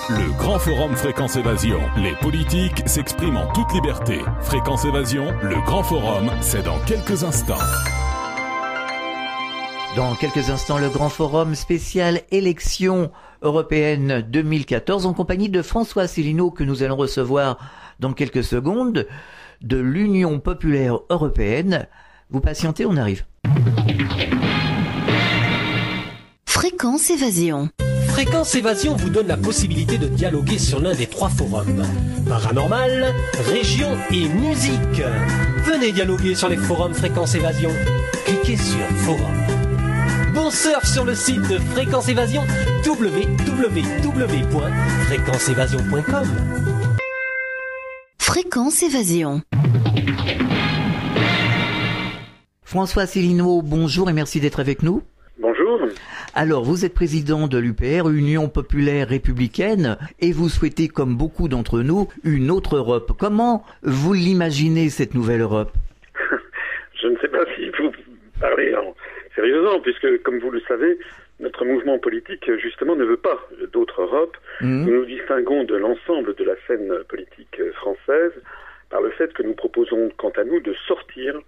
Le grand forum Fréquence Évasion. Les politiques s'expriment en toute liberté. Fréquence Évasion, le grand forum, c'est dans quelques instants. Dans quelques instants, le grand forum spécial élection européenne 2014 en compagnie de François Asselineau que nous allons recevoir dans quelques secondes de l'Union populaire européenne. Vous patientez, on arrive. Fréquence Évasion. Fréquence Évasion vous donne la possibilité de dialoguer sur l'un des trois forums. Paranormal, région et musique. Venez dialoguer sur les forums Fréquence Évasion. Cliquez sur Forum. Bon surf sur le site de Fréquence Évasion, www.fréquenceévasion.com. Fréquence Évasion. François Asselineau, bonjour et merci d'être avec nous. Bonjour. Alors, vous êtes président de l'UPR, Union populaire républicaine, et vous souhaitez, comme beaucoup d'entre nous, une autre Europe. Comment vous l'imaginez, cette nouvelle Europe? Je ne sais pas s'il faut parler sérieusement, puisque, comme vous le savez, notre mouvement politique, justement, ne veut pas d'autre Europe. Nous nous distinguons de l'ensemble de la scène politique française par le fait que nous proposons, quant à nous, de sortir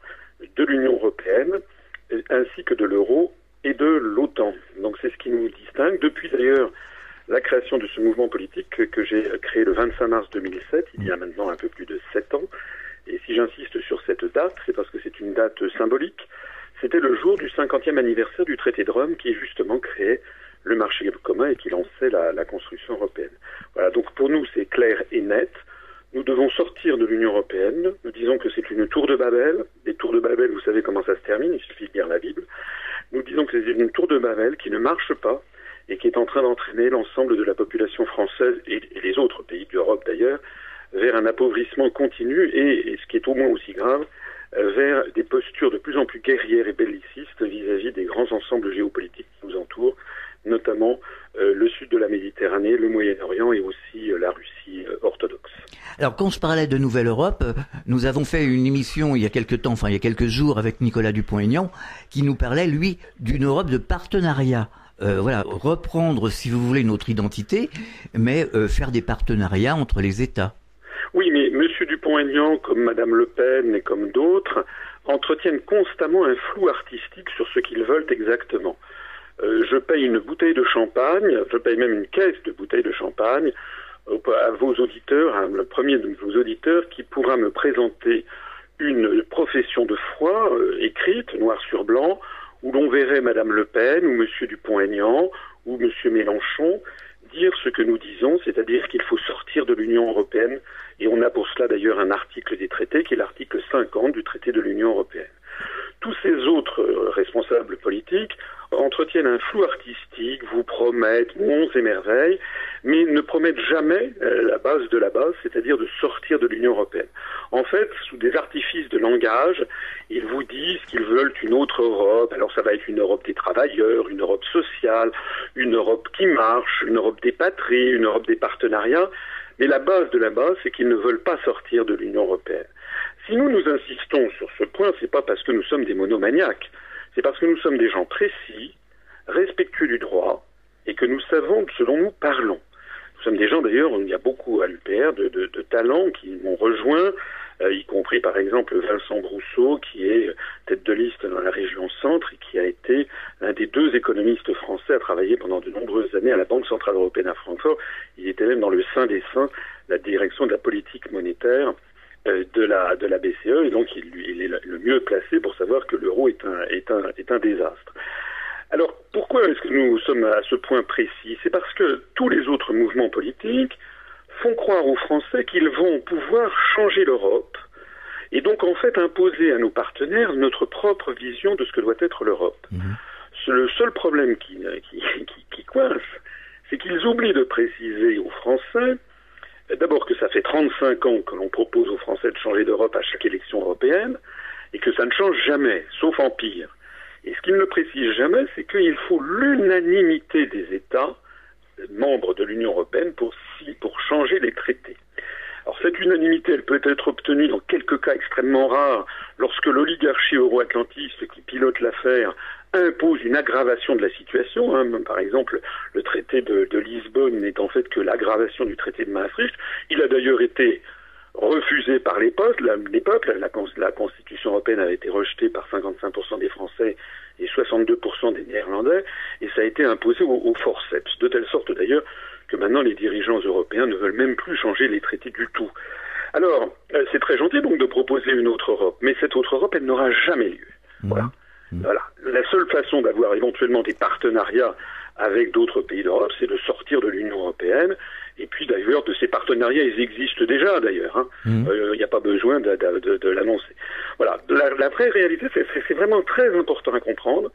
de l'Union européenne, ainsi que de l'euro et de l'OTAN. Donc c'est ce qui nous distingue. Depuis d'ailleurs la création de ce mouvement politique que j'ai créé le 25 mars 2007, il y a maintenant un peu plus de 7 ans. Et si j'insiste sur cette date, c'est parce que c'est une date symbolique. C'était le jour du 50e anniversaire du traité de Rome qui justement créait le marché commun et qui lançait la construction européenne. Voilà, donc pour nous c'est clair et net. Nous devons sortir de l'Union européenne. Nous disons que c'est une tour de Babel. Les tours de Babel, vous savez comment ça se termine, il suffit de lire la Bible. Nous disons que c'est une tour de Babel qui ne marche pas et qui est en train d'entraîner l'ensemble de la population française et les autres pays d'Europe d'ailleurs vers un appauvrissement continu et ce qui est au moins aussi grave, vers des postures de plus en plus guerrières et bellicistes vis-à-vis des grands ensembles géopolitiques qui nous entourent, notamment le sud de la Méditerranée, le Moyen-Orient et aussi la Russie orthodoxe. Alors, quand je parlais de Nouvelle Europe, nous avons fait une émission il y a quelques jours avec Nicolas Dupont-Aignan, qui nous parlait, lui, d'une Europe de partenariat. Voilà, reprendre, si vous voulez, notre identité, mais faire des partenariats entre les États. Oui, mais M. Dupont-Aignan, comme Mme Le Pen et comme d'autres, entretiennent constamment un flou artistique sur ce qu'ils veulent exactement. Je paye une bouteille de champagne, je paye même une caisse de bouteilles de champagne à vos auditeurs, à le premier de vos auditeurs qui pourra me présenter une profession de foi écrite, noir sur blanc, où l'on verrait Madame Le Pen ou Monsieur Dupont-Aignan ou Monsieur Mélenchon dire ce que nous disons, c'est-à-dire qu'il faut sortir de l'Union européenne, et on a pour cela d'ailleurs un article des traités qui est l'article 50 du traité de l'Union européenne. Tous ces autres responsables politiques entretiennent un flou artistique, vous promettent monts et merveilles, mais ne promettent jamais la base de la base, c'est-à-dire de sortir de l'Union européenne. En fait, sous des artifices de langage, ils vous disent qu'ils veulent une autre Europe. Alors ça va être une Europe des travailleurs, une Europe sociale, une Europe qui marche, une Europe des patries, une Europe des partenariats. Mais la base de la base, c'est qu'ils ne veulent pas sortir de l'Union européenne. Si nous insistons sur ce point, c'est pas parce que nous sommes des monomaniaques, c'est parce que nous sommes des gens précis, respectueux du droit, et que nous savons ce dont nous parlons. Nous sommes des gens, d'ailleurs, il y a beaucoup à l'UPR de talents qui m'ont rejoint, y compris par exemple Vincent Brousseau, qui est tête de liste dans la région Centre et qui a été l'un des 2 économistes français à travailler pendant de nombreuses années à la Banque Centrale Européenne à Francfort. Il était même dans le sein des saints, la direction de la politique monétaire de la BCE, et donc il est le mieux placé pour savoir que l'euro est un désastre. Alors, pourquoi est-ce que nous sommes à ce point précis? C'est parce que tous les autres mouvements politiques font croire aux Français qu'ils vont pouvoir changer l'Europe et donc en fait imposer à nos partenaires notre propre vision de ce que doit être l'Europe. Le seul problème qui coince, c'est qu'ils oublient de préciser aux Français d'abord que ça fait 35 ans que l'on propose aux Français de changer d'Europe à chaque élection européenne et que ça ne change jamais, sauf en pire. Et ce qu'ils ne précisent jamais, c'est qu'il faut l'unanimité des États membres de l'Union européenne pour changer les traités. Alors cette unanimité, elle peut être obtenue dans quelques cas extrêmement rares, lorsque l'oligarchie euro-atlantiste qui pilote l'affaire impose une aggravation de la situation. Par exemple, le traité de Lisbonne n'est en fait que l'aggravation du traité de Maastricht. Il a d'ailleurs été refusé par les peuples. La Constitution européenne avait été rejetée par 55% des Français et 62% des Néerlandais, et ça a été imposé au forceps, de telle sorte d'ailleurs que maintenant les dirigeants européens ne veulent même plus changer les traités du tout. Alors, c'est très gentil donc de proposer une autre Europe, mais cette autre Europe, elle n'aura jamais lieu. Voilà. La seule façon d'avoir éventuellement des partenariats avec d'autres pays d'Europe, c'est de sortir de l'Union européenne. Et puis d'ailleurs, de ces partenariats, ils existent déjà d'ailleurs. Il n'y a pas besoin de l'annoncer. Voilà. La vraie réalité, c'est vraiment très important à comprendre,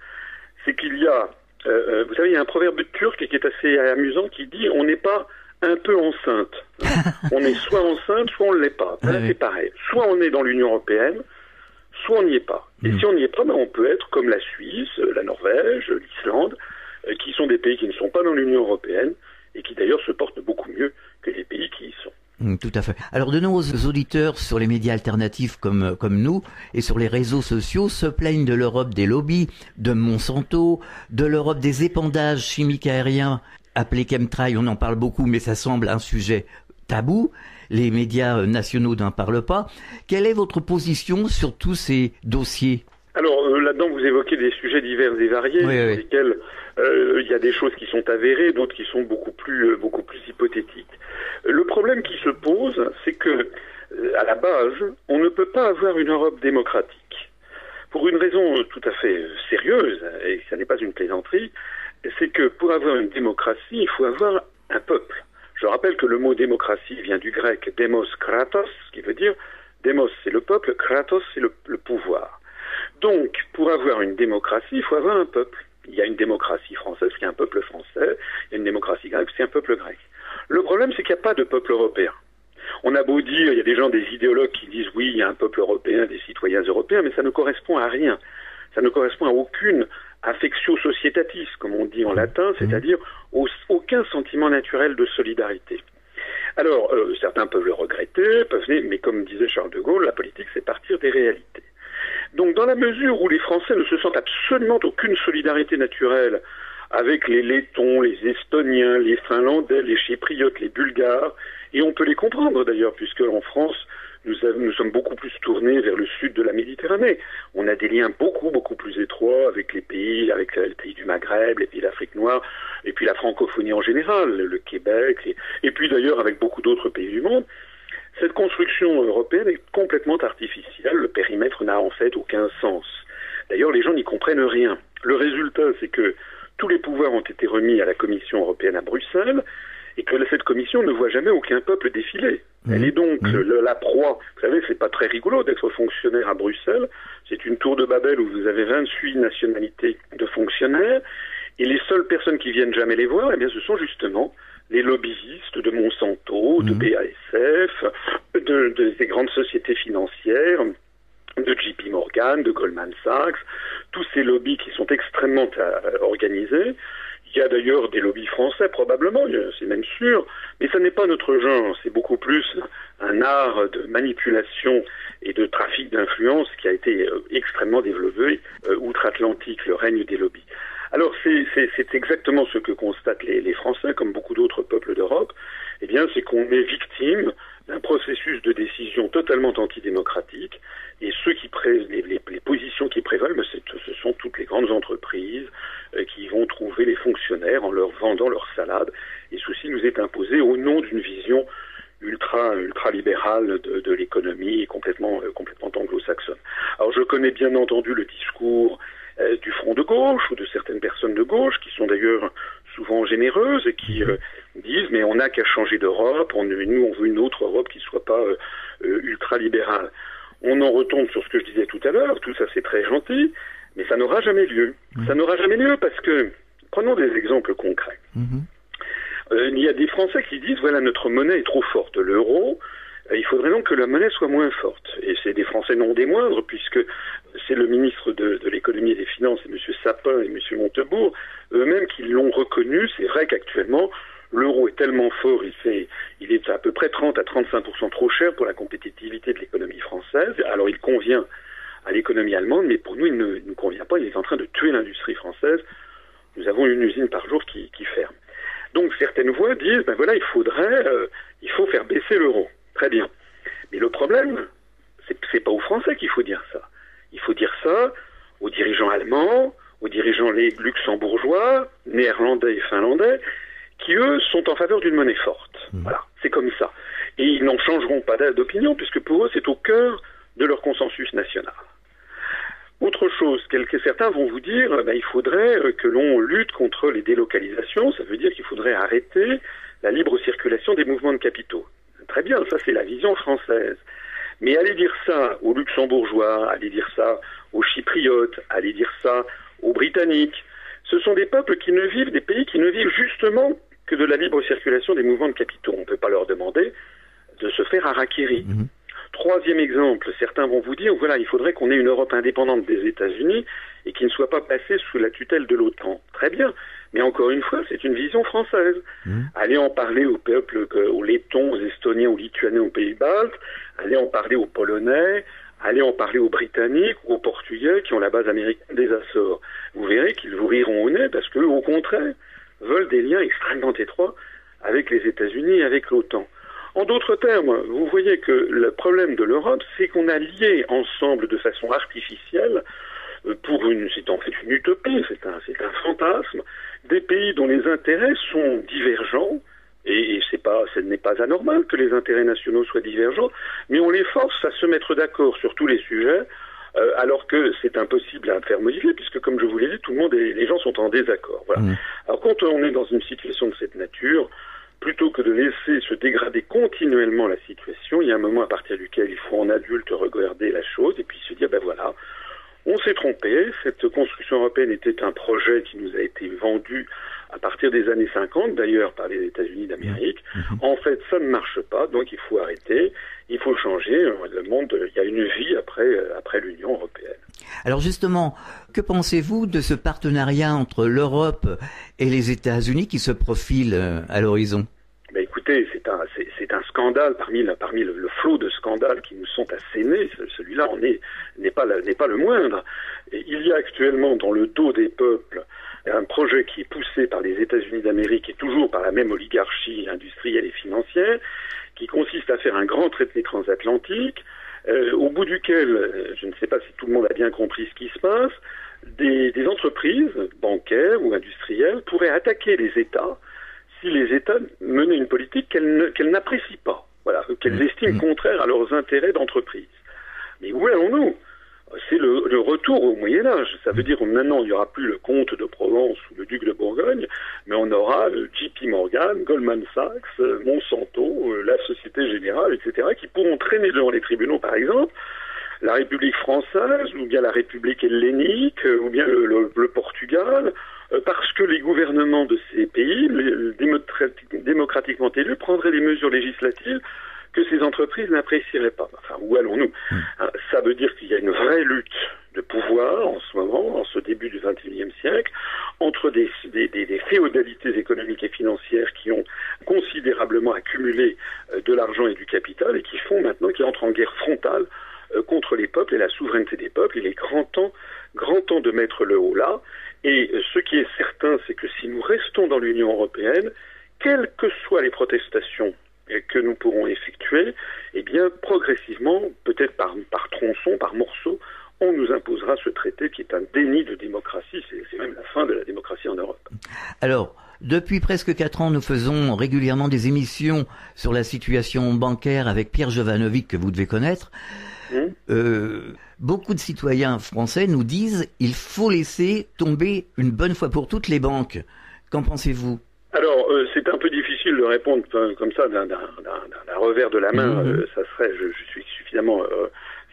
c'est qu'il y a, vous savez, il y a un proverbe turc qui est assez amusant qui dit « on n'est pas un peu enceinte ». On est soit enceinte, soit on ne l'est pas. C'est pareil. Soit on est dans l'Union européenne, soit on n'y est pas. Et si on n'y est pas, on peut être comme la Suisse, la Norvège, l'Islande, qui sont des pays qui ne sont pas dans l'Union européenne et qui d'ailleurs se portent beaucoup mieux que les pays qui y sont. Tout à fait. Alors de nombreux auditeurs sur les médias alternatifs comme nous et sur les réseaux sociaux se plaignent de l'Europe des lobbies, de Monsanto, de l'Europe des épandages chimiques aériens appelés chemtrails. On en parle beaucoup, mais ça semble un sujet tabou. Les médias nationaux n'en parlent pas. Quelle est votre position sur tous ces dossiers ? Alors là-dedans, vous évoquez des sujets divers et variés, sur lesquels il y a des choses qui sont avérées, d'autres qui sont beaucoup plus hypothétiques. Le problème qui se pose, c'est que à la base, on ne peut pas avoir une Europe démocratique. Pour une raison tout à fait sérieuse, et ça n'est pas une plaisanterie, c'est que pour avoir une démocratie, il faut avoir un peuple. Je rappelle que le mot démocratie vient du grec demos kratos, qui veut dire demos c'est le peuple, kratos c'est le pouvoir. Donc, pour avoir une démocratie, il faut avoir un peuple. Il y a une démocratie française, qui est un peuple français, il y a une démocratie grecque, c'est un peuple grec. Le problème, c'est qu'il n'y a pas de peuple européen. On a beau dire, il y a des gens, des idéologues qui disent oui, il y a un peuple européen, des citoyens européens, mais ça ne correspond à rien. Ça ne correspond à aucune affectio societatis, comme on dit en latin, c'est-à-dire aucun sentiment naturel de solidarité. Alors, certains peuvent le regretter, mais comme disait Charles de Gaulle, la politique, c'est partir des réalités. Donc, dans la mesure où les Français ne se sentent absolument aucune solidarité naturelle avec les Lettons, les Estoniens, les Finlandais, les Chypriotes, les Bulgares, et on peut les comprendre d'ailleurs, puisque en France, nous sommes beaucoup plus tournés vers le sud de la Méditerranée. On a des liens beaucoup plus étroits avec les pays du Maghreb, les pays d'Afrique noire, et puis la francophonie en général, le Québec, et puis d'ailleurs avec beaucoup d'autres pays du monde. Cette construction européenne est complètement artificielle, le périmètre n'a en fait aucun sens. D'ailleurs, les gens n'y comprennent rien. Le résultat, c'est que tous les pouvoirs ont été remis à la Commission européenne à Bruxelles, et que cette commission ne voit jamais aucun peuple défiler. Elle est donc la proie. Vous savez, c'est pas très rigolo d'être fonctionnaire à Bruxelles. C'est une tour de Babel où vous avez 28 nationalités de fonctionnaires, et les seules personnes qui viennent jamais les voir, eh bien, ce sont justement les lobbyistes de Monsanto, de BASF, des grandes sociétés financières, de JP Morgan, de Goldman Sachs, tous ces lobbies qui sont extrêmement organisés. Il y a d'ailleurs des lobbies français, probablement, c'est même sûr, mais ça n'est pas notre genre, c'est beaucoup plus un art de manipulation et de trafic d'influence qui a été extrêmement développé outre-Atlantique, le règne des lobbies. Alors c'est exactement ce que constatent les Français, comme beaucoup d'autres peuples d'Europe, eh bien c'est qu'on est victime d'un processus de décision totalement antidémocratique, et les positions qui prévalent, ce sont toutes les grandes entreprises qui vont trouver les fonctionnaires en leur vendant leur salade, et ceci nous est imposé au nom d'une vision ultra-libérale de l'économie, complètement anglo-saxonne. Alors je connais bien entendu le discours du front de gauche ou de certaines personnes de gauche qui sont d'ailleurs souvent généreuses et qui disent mais on n'a qu'à changer d'Europe, nous on veut une autre Europe qui ne soit pas ultra-libérale. On en retombe sur ce que je disais tout à l'heure, tout ça c'est très gentil, mais ça n'aura jamais lieu. Ça n'aura jamais lieu parce que, prenons des exemples concrets. Il y a des Français qui disent voilà notre monnaie est trop forte, l'euro, il faudrait donc que la monnaie soit moins forte. Et c'est des Français non des moindres, puisque c'est le ministre de l'économie et des finances, M. Sapin et M. Montebourg, eux-mêmes qui l'ont reconnu. C'est vrai qu'actuellement, l'euro est tellement fort, il est à peu près 30 à 35% trop cher pour la compétitivité de l'économie française. Alors il convient à l'économie allemande, mais pour nous, il ne nous convient pas. Il est en train de tuer l'industrie française. Nous avons une usine par jour qui ferme. Donc certaines voix disent, ben voilà, il faut faire baisser l'euro. Très bien. Mais le problème, c'est pas aux Français qu'il faut dire ça. Il faut dire ça aux dirigeants allemands, aux dirigeants luxembourgeois, néerlandais et finlandais, qui eux sont en faveur d'une monnaie forte. Voilà, c'est comme ça. Et ils n'en changeront pas d'opinion, puisque pour eux, c'est au cœur de leur consensus national. Autre chose, certains vont vous dire, il faudrait que l'on lutte contre les délocalisations, ça veut dire qu'il faudrait arrêter la libre circulation des mouvements de capitaux. Très bien, ça c'est la vision française. Mais allez dire ça aux Luxembourgeois, allez dire ça aux Chypriotes, allez dire ça aux Britanniques. Ce sont des peuples des pays qui ne vivent justement que de la libre circulation des mouvements de capitaux. On ne peut pas leur demander de se faire harakiri. Troisième exemple, certains vont vous dire, voilà, il faudrait qu'on ait une Europe indépendante des États-Unis et qui ne soit pas placée sous la tutelle de l'OTAN. Très bien, mais encore une fois, c'est une vision française. Allez en parler aux peuples, aux Lettons, aux Estoniens, aux Lituaniens, aux Pays-Baltes, allez en parler aux Polonais, allez en parler aux Britanniques ou aux Portugais qui ont la base américaine des Açores. Vous verrez qu'ils vous riront au nez parce qu'eux, au contraire, veulent des liens extrêmement étroits avec les États-Unis et avec l'OTAN. En d'autres termes, vous voyez que le problème de l'Europe, c'est qu'on a lié ensemble de façon artificielle, c'est en fait une utopie, c'est un fantasme, des pays dont les intérêts sont divergents, et ce n'est pas anormal que les intérêts nationaux soient divergents, mais on les force à se mettre d'accord sur tous les sujets, alors que c'est impossible à faire modifier, puisque comme je vous l'ai dit, les gens sont en désaccord. Voilà. Alors quand on est dans une situation de cette nature, plutôt que de laisser se dégrader continuellement la situation, il y a un moment à partir duquel il faut en adulte regarder la chose et puis se dire, voilà, on s'est trompé, cette construction européenne était un projet qui nous a été vendu à partir des années 50, d'ailleurs par les États-Unis d'Amérique. En fait, ça ne marche pas, donc il faut arrêter, il faut changer. Le monde, il y a une vie après l'Union européenne. Alors justement, que pensez-vous de ce partenariat entre l'Europe et les États-Unis qui se profile à l'horizon ? Écoutez, c'est un scandale parmi le flot de scandales qui nous sont assénés. Celui-là n'est pas le moindre. Et il y a actuellement dans le dos des peuples un projet qui est poussé par les États-Unis d'Amérique et toujours par la même oligarchie industrielle et financière, qui consiste à faire un grand traité transatlantique, au bout duquel, je ne sais pas si tout le monde a bien compris ce qui se passe, des entreprises bancaires ou industrielles pourraient attaquer les États si les États menaient une politique qu'elles n'apprécient pas, voilà, qu'elles estiment contraire à leurs intérêts d'entreprise. Mais où allons-nous ? C'est le retour au Moyen-Âge. Ça veut dire que maintenant, il n'y aura plus le comte de Provence ou le duc de Bourgogne, mais on aura le JP Morgan, Goldman Sachs, Monsanto, la Société Générale, etc., qui pourront traîner devant les tribunaux, par exemple, la République française, ou bien la République hellénique, ou bien le Portugal, parce que les gouvernements de ces pays, démocratiquement élus, prendraient des mesures législatives que ces entreprises n'apprécieraient pas. Enfin, où allons-nous ? Ça veut dire qu'il y a une vraie lutte de pouvoir en ce moment, en ce début du XXIe siècle, entre des féodalités économiques et financières qui ont considérablement accumulé de l'argent et du capital et qui entrent en guerre frontale contre les peuples et la souveraineté des peuples. Il est grand temps de mettre le haut là. Et ce qui est certain, c'est que si nous restons dans l'Union européenne, quelles que soient les protestations que nous pourrons effectuer, eh bien, progressivement, peut-être par tronçon, par morceau, on nous imposera ce traité qui est un déni de démocratie. C'est même la fin de la démocratie en Europe. Alors, depuis presque 4 ans, nous faisons régulièrement des émissions sur la situation bancaire avec Pierre Jovanovic, que vous devez connaître. Beaucoup de citoyens français nous disent il faut laisser tomber une bonne fois pour toutes les banques. Qu'en pensez-vous ? Alors, c'est un peu difficile de répondre comme ça d'un revers de la main. Ça serait, je suis suffisamment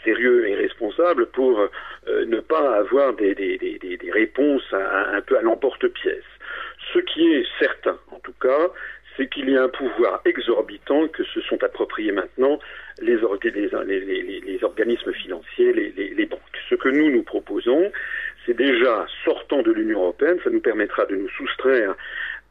sérieux et responsable pour ne pas avoir des réponses un peu à l'emporte-pièce. Ce qui est certain, en tout cas, c'est qu'il y a un pouvoir exorbitant que se sont appropriés maintenant les organismes financiers, les banques. Ce que nous proposons, c'est déjà, sortant de l'Union européenne, ça nous permettra de nous soustraire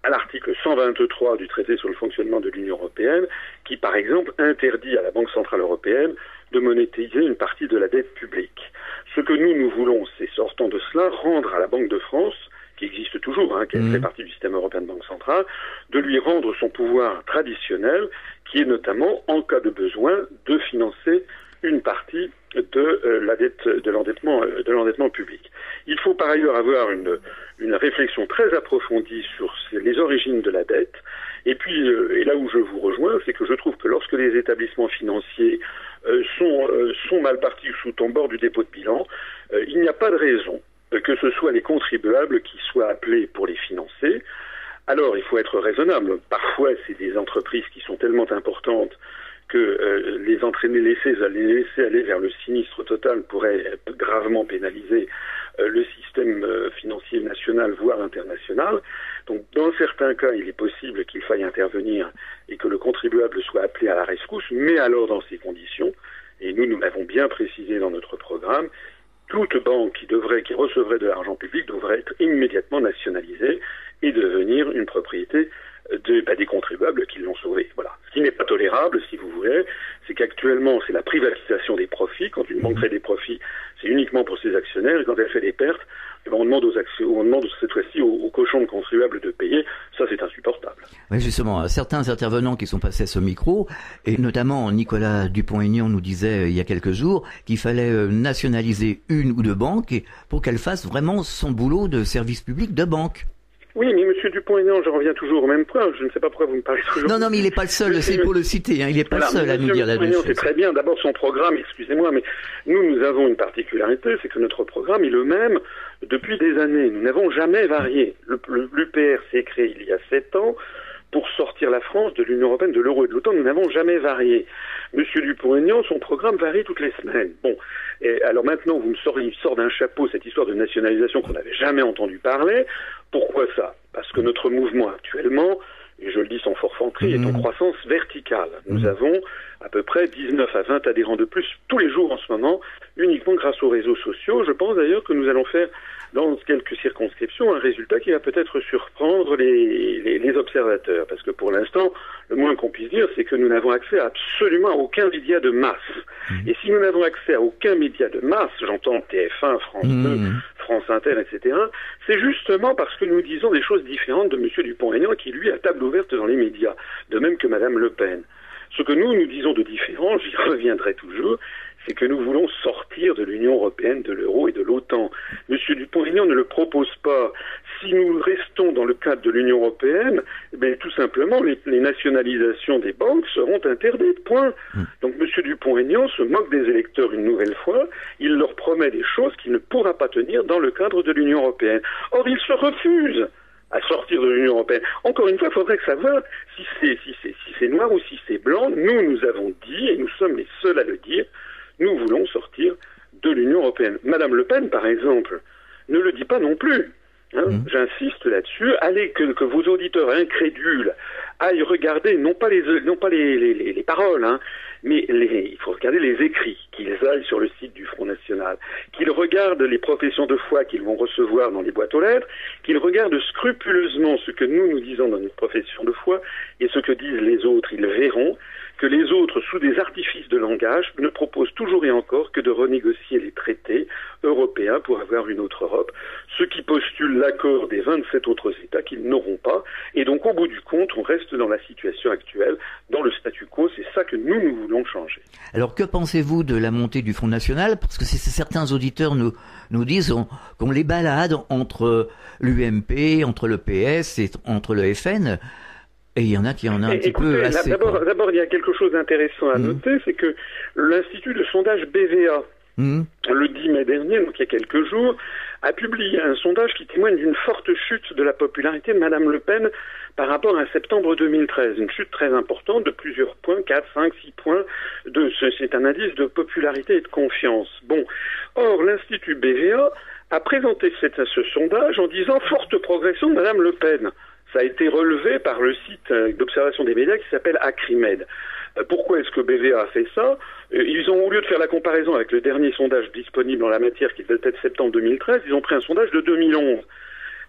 à l'article 123 du traité sur le fonctionnement de l'Union européenne, qui par exemple interdit à la Banque centrale européenne de monétiser une partie de la dette publique. Ce que nous voulons, c'est, sortant de cela, rendre à la Banque de France, qui existe toujours, qui fait partie du système européen de banque centrale, de lui rendre son pouvoir traditionnel, qui est notamment, en cas de besoin, de financer une partie de la dette, de l'endettement public. Il faut par ailleurs avoir une réflexion très approfondie sur les origines de la dette. Et puis, et là où je vous rejoins, c'est que je trouve que lorsque les établissements financiers sont mal partis ou sont en bord du dépôt de bilan, il n'y a pas de raison que ce soit les contribuables qui soient appelés pour les financer. Alors, il faut être raisonnable. Parfois, c'est des entreprises qui sont tellement importantes que les laisser aller vers le sinistre total pourrait gravement pénaliser le système financier national, voire international. Donc, dans certains cas, il est possible qu'il faille intervenir et que le contribuable soit appelé à la rescousse, mais alors dans ces conditions, et nous l'avons bien précisé dans notre programme, toute banque qui recevrait de l'argent public devrait être immédiatement nationalisée et devenir une propriété des contribuables qui l'ont sauvé. Voilà. Ce qui n'est pas tolérable, si vous voulez, c'est qu'actuellement, c'est la privatisation des profits. Quand une banque fait des profits, c'est uniquement pour ses actionnaires, et quand elle fait des pertes, on demande cette fois-ci aux cochons de contribuables de payer. Ça, c'est insupportable. Oui, justement, certains intervenants qui sont passés à ce micro, et notamment Nicolas Dupont-Aignan nous disait il y a quelques jours qu'il fallait nationaliser une ou deux banques pour qu'elles fassent vraiment son boulot de service public de banque. Oui, mais M. Dupont-Aignan, je reviens toujours au même point. Je ne sais pas pourquoi vous me parlez toujours. Non, mais il n'est pas le seul, c'est pour le citer. Il n'est pas le seul à nous dire là-dessus. C'est très bien. D'abord, son programme, excusez-moi, mais nous avons une particularité, c'est que notre programme est le même depuis des années. Nous n'avons jamais varié. L'UPR s'est créé il y a 7 ans pour sortir la France de l'Union européenne, de l'euro et de l'OTAN. Nous n'avons jamais varié. M. Dupont-Aignan, son programme varie toutes les semaines. Bon. Et alors maintenant, il sort d'un chapeau cette histoire de nationalisation qu'on n'avait jamais entendu parler. Pourquoi ça? Parce que notre mouvement actuellement, et je le dis sans forfanterie, est en croissance verticale. Nous avons à peu près 19 à 20 adhérents de plus tous les jours en ce moment, uniquement grâce aux réseaux sociaux. Je pense d'ailleurs que nous allons faire dans quelques circonscriptions un résultat qui va peut-être surprendre les observateurs. Parce que pour l'instant, le moins qu'on puisse dire, c'est que nous n'avons accès à absolument aucun média de masse. Et si nous n'avons accès à aucun média de masse, j'entends TF1, France 2, France Inter, etc., c'est justement parce que nous disons des choses différentes de M. Dupont-Aignan qui, lui, a table ouverte dans les médias, de même que Mme Le Pen. Ce que nous disons de différent, j'y reviendrai toujours, c'est que nous voulons sortir de l'Union européenne, de l'euro et de l'OTAN. M. Dupont-Aignan ne le propose pas. Si nous restons dans le cadre de l'Union européenne, tout simplement, les nationalisations des banques seront interdites, point. Donc M. Dupont-Aignan se moque des électeurs une nouvelle fois. Il leur promet des choses qu'il ne pourra pas tenir dans le cadre de l'Union européenne. Or, il se refuse à sortir de l'Union européenne. Encore une fois, il faudrait savoir si c'est noir ou si c'est blanc. Nous avons dit, et nous sommes les seuls à le dire, nous voulons sortir de l'Union européenne. Madame Le Pen, par exemple, ne le dit pas non plus. J'insiste là-dessus. Allez, que vos auditeurs incrédules aillent regarder, non pas les paroles, mais il faut regarder les écrits, qu'ils aillent sur le site du Front National, qu'ils regardent les professions de foi qu'ils vont recevoir dans les boîtes aux lettres, qu'ils regardent scrupuleusement ce que nous disons dans notre profession de foi et ce que disent les autres. Ils verront que les autres, sous des artifices de langage, ne proposent toujours et encore que de renégocier les traités européens pour avoir une autre Europe, ce qui postule l'accord des 27 autres États qu'ils n'auront pas. Et donc, au bout du compte, on reste dans la situation actuelle, dans le statu quo. C'est ça que nous voulons changer. Alors, que pensez-vous de la montée du Front National? Parce que certains auditeurs nous disent qu'on les balade entre l'UMP, entre le PS et entre le FN. Et il y en a qui en a un petit peu assez. D'abord, il y a quelque chose d'intéressant à noter, c'est que l'Institut de sondage BVA, le 10 mai dernier, donc il y a quelques jours, a publié un sondage qui témoigne d'une forte chute de la popularité de Mme Le Pen par rapport à septembre 2013. Une chute très importante de plusieurs points, 4, 5, 6 points. C'est un indice de popularité et de confiance. Bon. Or, l'Institut BVA a présenté ce sondage en disant forte progression de Mme Le Pen. Ça a été relevé par le site d'observation des médias qui s'appelle Acrimed. Pourquoi est-ce que BVA a fait ça? Ils ont, au lieu de faire la comparaison avec le dernier sondage disponible en la matière, qui devait être septembre 2013, ils ont pris un sondage de 2011.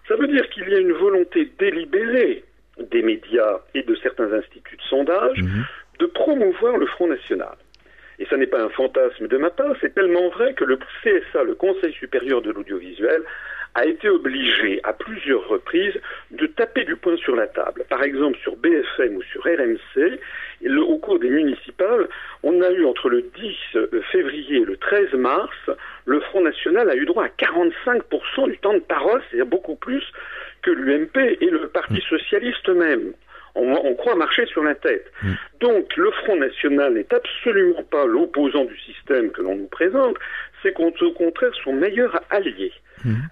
Ça veut dire qu'il y a une volonté délibérée des médias et de certains instituts de sondage de promouvoir le Front National. Et ça n'est pas un fantasme de ma part, c'est tellement vrai que le CSA, le Conseil supérieur de l'audiovisuel, a été obligé à plusieurs reprises de taper du poing sur la table. Par exemple, sur BFM ou sur RMC, au cours des municipales, on a eu entre le 10 février et le 13 mars, le Front National a eu droit à 45% du temps de parole, c'est-à-dire beaucoup plus que l'UMP et le Parti Socialiste même. On croit marcher sur la tête. Donc, le Front National n'est absolument pas l'opposant du système que l'on nous présente, c'est au contraire son meilleur allié.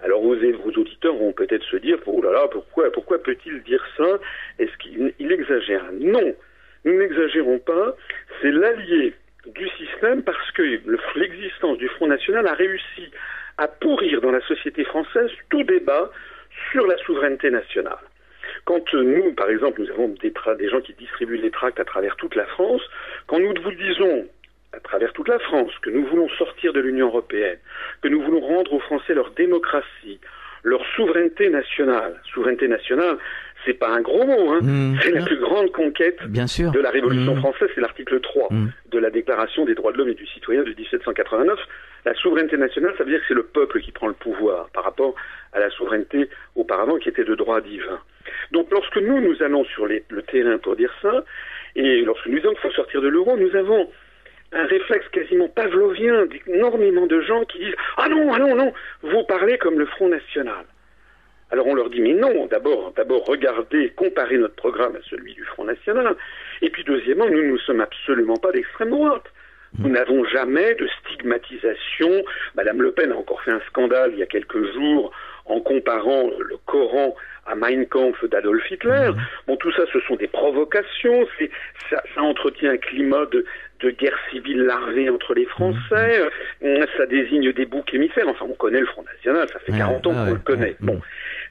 Alors, vos auditeurs vont peut-être se dire, oh là là, pourquoi peut-il dire ça? Est-ce qu'il exagère? Non, nous n'exagérons pas, c'est l'allié du système parce que l'existence du Front National a réussi à pourrir dans la société française tout débat sur la souveraineté nationale. Quand nous, par exemple, nous avons des gens qui distribuent les tracts à travers toute la France, quand nous vous disons à travers toute la France que nous voulons sortir de l'Union européenne, que nous voulons rendre aux Français leur démocratie, leur souveraineté nationale. Souveraineté nationale, c'est pas un gros mot, hein. C'est la plus grande conquête de la Révolution française, c'est l'article 3 de la Déclaration des droits de l'homme et du citoyen de 1789. La souveraineté nationale, ça veut dire que c'est le peuple qui prend le pouvoir par rapport à la souveraineté auparavant qui était de droit divin. Donc lorsque nous allons sur le terrain pour dire ça, et lorsque nous disons qu'il faut sortir de l'euro, nous avons un réflexe quasiment pavlovien d'énormément de gens qui disent « Ah non, vous parlez comme le Front National ». Alors on leur dit « Mais non, d'abord regardez, comparez notre programme à celui du Front National. Et puis deuxièmement, nous ne sommes absolument pas d'extrême droite. Nous n'avons jamais de stigmatisation. Madame Le Pen a encore fait un scandale il y a quelques jours en comparant le Coran à Mein Kampf d'Adolf Hitler. Bon, tout ça, ce sont des provocations. Ça entretient un climat de guerre civile larvée entre les Français. Ça désigne des boucs émissaires. Enfin, on connaît le Front National. Ça fait 40 ans qu'on le connaît. Bon.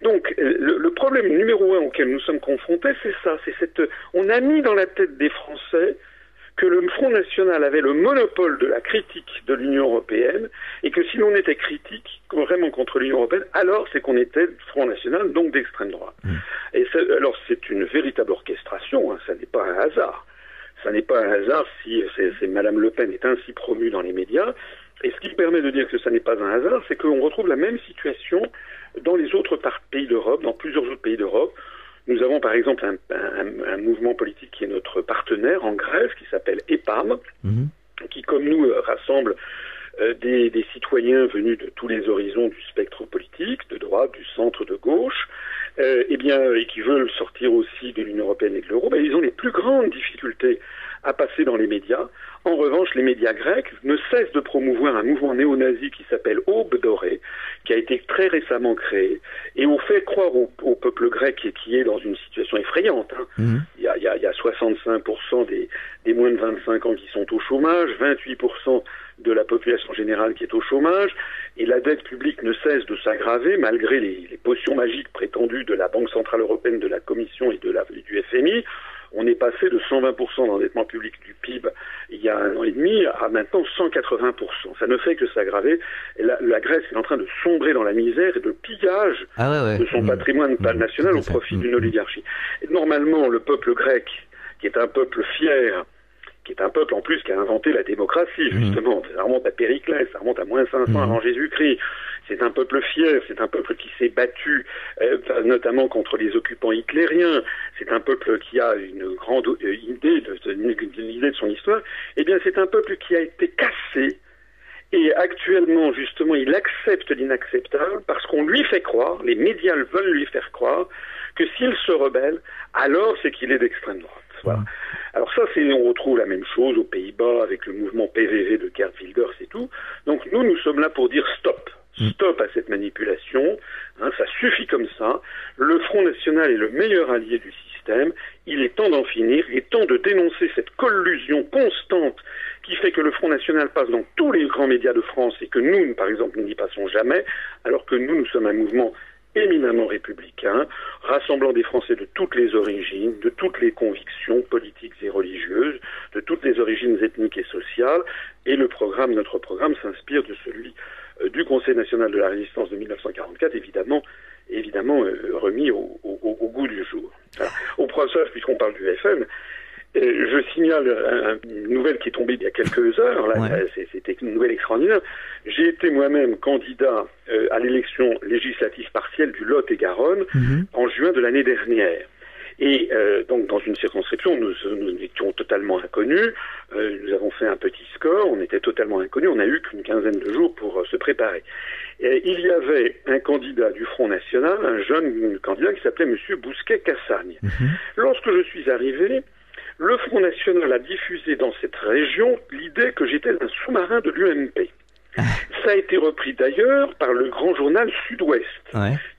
Donc, le problème numéro 1 auquel nous sommes confrontés, c'est ça. On a mis dans la tête des Français que le Front National avait le monopole de la critique de l'Union européenne et que si l'on était critique vraiment contre l'Union européenne, alors c'est qu'on était Front National, donc d'extrême droite. Et alors c'est une véritable orchestration, hein, ça n'est pas un hasard. Ça n'est pas un hasard si Madame Le Pen est ainsi promue dans les médias. Et ce qui permet de dire que ça n'est pas un hasard, c'est qu'on retrouve la même situation dans les autres pays d'Europe, dans plusieurs autres pays d'Europe. Nous avons par exemple un mouvement politique qui est notre partenaire en Grèce, qui s'appelle EPAM, qui comme nous rassemble des citoyens venus de tous les horizons du spectre politique, de droite, du centre, de gauche, et qui veulent sortir aussi de l'Union européenne et de l'euro. Ils ont les plus grandes difficultés à passer dans les médias. En revanche, les médias grecs ne cessent de promouvoir un mouvement néo-nazi qui s'appelle Aube dorée, qui a été très récemment créé, et on fait croire au peuple grec qui est dans une situation effrayante. Il y a 65% des moins de 25 ans qui sont au chômage, 28% de la population générale qui est au chômage, et la dette publique ne cesse de s'aggraver malgré les potions magiques prétendues de la Banque Centrale Européenne, de la Commission et du FMI. On est passé de 120% d'endettement public du PIB il y a 1 an et demi à maintenant 180%. Ça ne fait que s'aggraver. La Grèce est en train de sombrer dans la misère et de pillage de son patrimoine national au profit d'une oligarchie. Et normalement, le peuple grec, qui est un peuple fier, qui est un peuple en plus qui a inventé la démocratie, justement, ça remonte à Périclès, ça remonte à moins 500 avant Jésus-Christ. C'est un peuple fier, c'est un peuple qui s'est battu, notamment contre les occupants hitlériens. C'est un peuple qui a une grande idée de son histoire. Eh bien, c'est un peuple qui a été cassé. Et actuellement, justement, il accepte l'inacceptable parce qu'on lui fait croire, les médias veulent lui faire croire, que s'il se rebelle, alors c'est qu'il est d'extrême droite. Voilà. Alors ça, on retrouve la même chose aux Pays-Bas avec le mouvement PVV de Geert Wilders et tout. Donc nous sommes là pour dire stop. Stop à cette manipulation, ça suffit comme ça. Le Front National est le meilleur allié du système. Il est temps d'en finir. Il est temps de dénoncer cette collusion constante qui fait que le Front National passe dans tous les grands médias de France et que nous, par exemple, nous n'y passons jamais, alors que nous sommes un mouvement éminemment républicain, rassemblant des Français de toutes les origines, de toutes les convictions politiques et religieuses, de toutes les origines ethniques et sociales. Et notre programme s'inspire de celui du Conseil national de la résistance de 1944, évidemment remis au goût du jour. Alors, Je signale une nouvelle qui est tombée il y a quelques heures, là, c'était une nouvelle extraordinaire. J'ai été moi-même candidat à l'élection législative partielle du Lot-et-Garonne en juin de l'année dernière. Et donc dans une circonscription, nous étions totalement inconnus, nous avons fait un petit score, on était totalement inconnus, on n'a eu qu'une quinzaine de jours pour se préparer. Et il y avait un candidat du Front National, un jeune candidat qui s'appelait Monsieur Bousquet-Cassagne. Lorsque je suis arrivé, le Front National a diffusé dans cette région l'idée que j'étais un sous-marin de l'UMP. Ça a été repris d'ailleurs par le grand journal Sud-Ouest,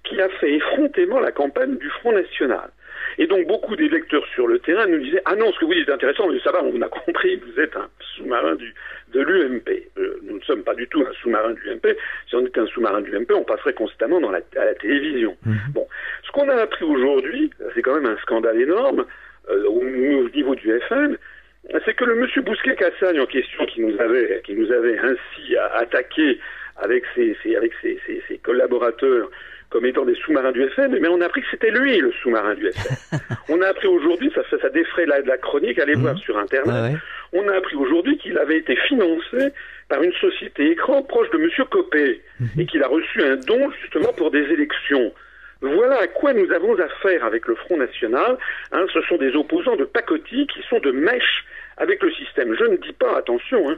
qui a fait effrontément la campagne du Front National. Et donc beaucoup d'électeurs sur le terrain nous disaient « Ah non, ce que vous dites est intéressant, mais ça va, on a compris, vous êtes un sous-marin de l'UMP. » Nous ne sommes pas du tout un sous-marin de l'UMP. Si on était un sous-marin de l'UMP, on passerait constamment à la télévision. Bon, ce qu'on a appris aujourd'hui, c'est quand même un scandale énorme, au niveau du FN, c'est que le monsieur Bousquet-Cassagne en question qui nous avait ainsi attaqué avec ses collaborateurs comme étant des sous-marins du FN, mais on a appris que c'était lui le sous-marin du FN. On a appris aujourd'hui, ça défraie la chronique, allez voir sur Internet, on a appris aujourd'hui qu'il avait été financé par une société écran proche de monsieur Copé, et qu'il a reçu un don justement pour des élections. Voilà à quoi nous avons affaire avec le Front National. Ce sont des opposants de pacotille qui sont de mèche avec le système. Je ne dis pas, attention,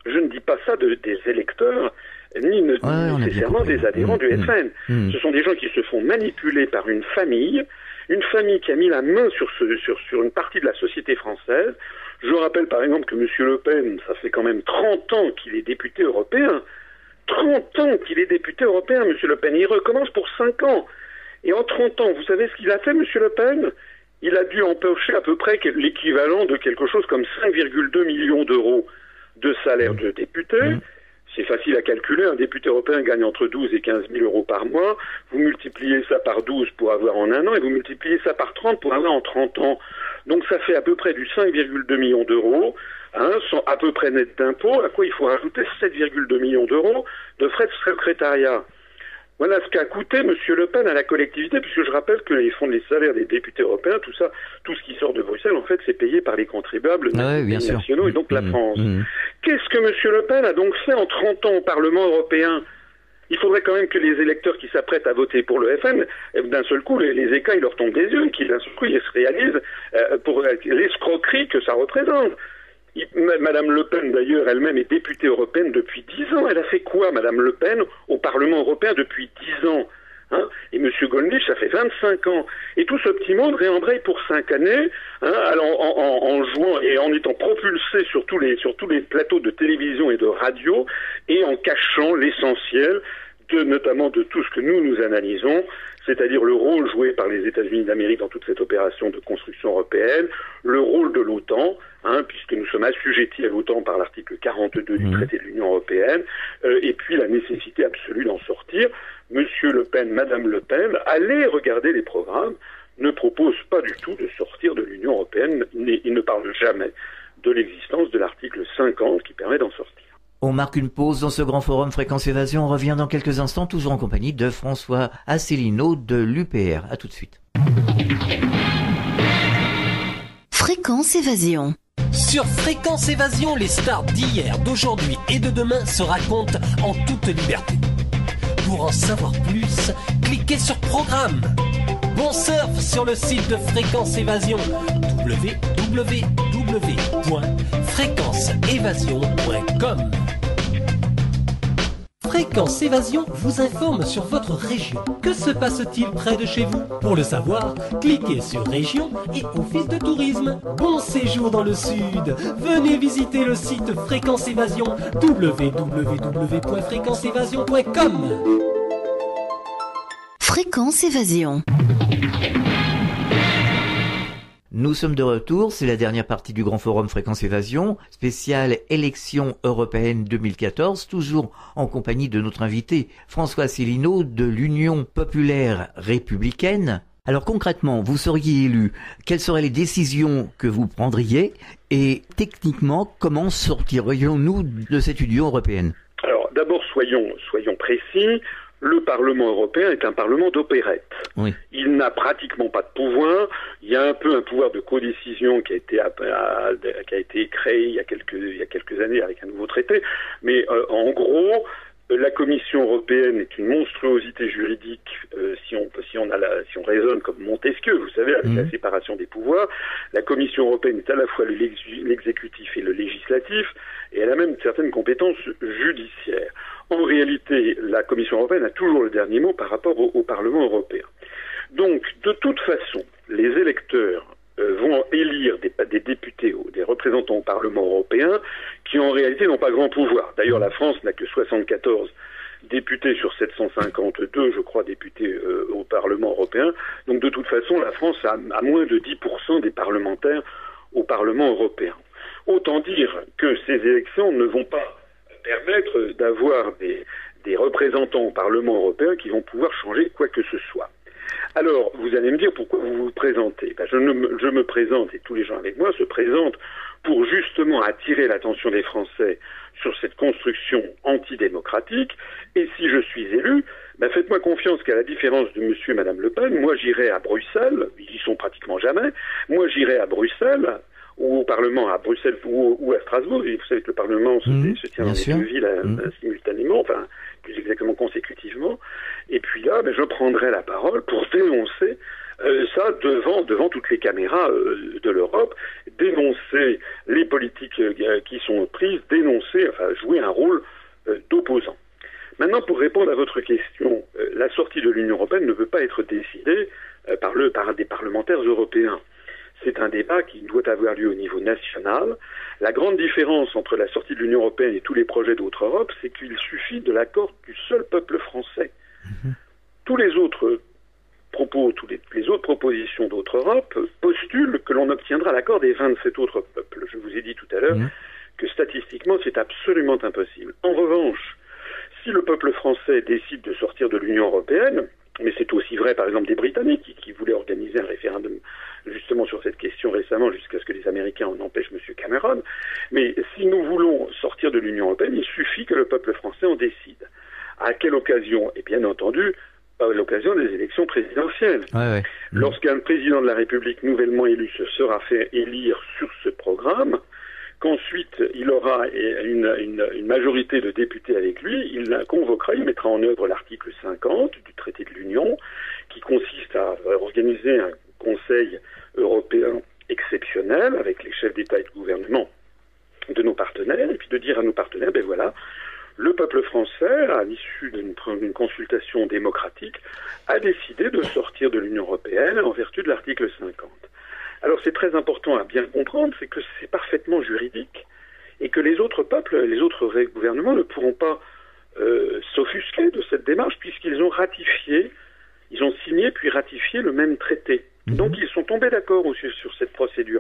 je ne dis pas ça des électeurs, ni nécessairement des adhérents du FN. Ce sont des gens qui se font manipuler par une famille qui a mis la main sur une partie de la société française. Je rappelle par exemple que M. Le Pen, ça fait quand même 30 ans qu'il est député européen. 30 ans qu'il est député européen, M. Le Pen. Il recommence pour 5 ans. Et en 30 ans, vous savez ce qu'il a fait, M. Le Pen? Il a dû empocher à peu près l'équivalent de quelque chose comme 5,2 millions d'euros de salaire de député. C'est facile à calculer, un député européen gagne entre 12 et 15 000 euros par mois. Vous multipliez ça par 12 pour avoir en un an, et vous multipliez ça par 30 pour avoir en 30 ans. Donc ça fait à peu près du 5,2 millions d'euros, sans à peu près net d'impôts, à quoi il faut rajouter 7,2 millions d'euros de frais de secrétariat. Voilà ce qu'a coûté M. Le Pen à la collectivité, puisque je rappelle que les fonds de les salaires des députés européens, tout ça, tout ce qui sort de Bruxelles, en fait, c'est payé par les contribuables nationaux et donc la France. Qu'est-ce que M. Le Pen a donc fait en 30 ans au Parlement européen? Il faudrait quand même que les électeurs qui s'apprêtent à voter pour le FN, d'un seul coup, les écailles leur tombent des yeux, qu'ils d'un seul coup, ils se réalisent pour l'escroquerie que ça représente. Madame Le Pen, d'ailleurs, elle-même est députée européenne depuis 10 ans. Elle a fait quoi, Madame Le Pen, au Parlement européen depuis 10 ans? Et M. Gollnisch, ça fait 25 ans. Et tout ce petit monde réembraye pour 5 années, en jouant et en étant propulsé sur tous les plateaux de télévision et de radio, et en cachant l'essentiel notamment de tout ce que nous analysons, c'est-à-dire le rôle joué par les États-Unis d'Amérique dans toute cette opération de construction européenne, le rôle de l'OTAN, puisque nous sommes assujettis à l'OTAN par l'article 42 du traité de l'Union européenne, et puis la nécessité absolue d'en sortir. Monsieur Le Pen, Madame Le Pen, allez regarder les programmes, ne proposent pas du tout de sortir de l'Union européenne, ils ne parlent jamais de l'existence de l'article 50 qui permet d'en sortir. On marque une pause dans ce grand forum Fréquence Évasion. On revient dans quelques instants, toujours en compagnie de François Asselineau de l'UPR. À tout de suite. Fréquence Évasion. Sur Fréquence Évasion, les stars d'hier, d'aujourd'hui et de demain se racontent en toute liberté. Pour en savoir plus, cliquez sur Programme. Bon surf sur le site de Fréquence Évasion, www.fréquenceévasion.com. Fréquence Évasion vous informe sur votre région. Que se passe-t-il près de chez vous? Pour le savoir, cliquez sur Région et Office de tourisme. Bon séjour dans le sud. Venez visiter le site Fréquence Évasion, www.fréquenceévasion.com. Fréquence Évasion. Nous sommes de retour, c'est la dernière partie du Grand Forum Fréquence Évasion, spéciale élection européenne 2014, toujours en compagnie de notre invité François Asselineau de l'Union populaire républicaine. Alors concrètement, vous seriez élu, quelles seraient les décisions que vous prendriez et techniquement, comment sortirions-nous de cette Union européenne? Alors d'abord, soyons précis. Le Parlement européen est un Parlement d'opérette. Oui. Il n'a pratiquement pas de pouvoir. Il y a un peu un pouvoir de codécision qui a été créé il y a quelques années avec un nouveau traité. Mais en gros, la Commission européenne est une monstruosité juridique si on raisonne comme Montesquieu, vous savez, avec la séparation des pouvoirs. La Commission européenne est à la fois l'exécutif et le législatif, et elle a même certaines compétences judiciaires. En réalité, la Commission européenne a toujours le dernier mot par rapport au Parlement européen. Donc, de toute façon, les électeurs vont élire des députés ou des représentants au Parlement européen qui en réalité n'ont pas grand pouvoir. D'ailleurs, la France n'a que 74 députés sur 752, je crois, députés au Parlement européen. Donc de toute façon, la France a moins de 10% des parlementaires au Parlement européen. Autant dire que ces élections ne vont pas permettre d'avoir des représentants au Parlement européen qui vont pouvoir changer quoi que ce soit. Alors, vous allez me dire pourquoi vous vous présentez. Ben, je me présente, et tous les gens avec moi se présentent pour justement attirer l'attention des Français sur cette construction antidémocratique. Et si je suis élu, ben faites-moi confiance qu'à la différence de monsieur et madame Le Pen, moi j'irai à Bruxelles, ils y sont pratiquement jamais, moi j'irai à Bruxelles, ou au Parlement à Bruxelles ou à Strasbourg. Et vous savez que le Parlement se tient dans les deux villes simultanément, enfin plus exactement consécutivement. Et puis là, ben, je prendrai la parole pour dénoncer ça devant toutes les caméras de l'Europe, dénoncer les politiques qui sont prises, jouer un rôle d'opposant. Maintenant, pour répondre à votre question, la sortie de l'Union européenne ne peut pas être décidée par des parlementaires européens. C'est un débat qui doit avoir lieu au niveau national. La grande différence entre la sortie de l'Union européenne et tous les projets d'autres Europe, c'est qu'il suffit de l'accord du seul peuple français. Tous les autres propos, les autres propositions d'autres Europe postulent que l'on obtiendra l'accord des 27 autres peuples. Je vous ai dit tout à l'heure que statistiquement, c'est absolument impossible. En revanche, si le peuple français décide de sortir de l'Union européenne, mais c'est aussi vrai par exemple des Britanniques qui voulaient organiser un référendum justement sur cette question récemment jusqu'à ce que les Américains en empêchent M. Cameron, mais si nous voulons sortir de l'Union européenne, il suffit que le peuple français en décide. À quelle occasion? Et bien entendu, à l'occasion des élections présidentielles. Lorsqu'un président de la République nouvellement élu se sera fait élire sur ce programme, qu'ensuite il aura une majorité de députés avec lui, il la convoquera, il mettra en œuvre l'article 50 du traité de l'Union, qui consiste à organiser un Conseil européen exceptionnel avec les chefs d'État et de gouvernement de nos partenaires, et puis de dire à nos partenaires, ben voilà, le peuple français, à l'issue d'une consultation démocratique, a décidé de sortir de l'Union européenne en vertu de l'article 50. Alors c'est très important à bien comprendre, c'est que c'est parfaitement juridique et que les autres peuples, les autres gouvernements ne pourront pas s'offusquer de cette démarche puisqu'ils ont ratifié, ils ont signé puis ratifié le même traité. Donc ils sont tombés d'accord sur cette procédure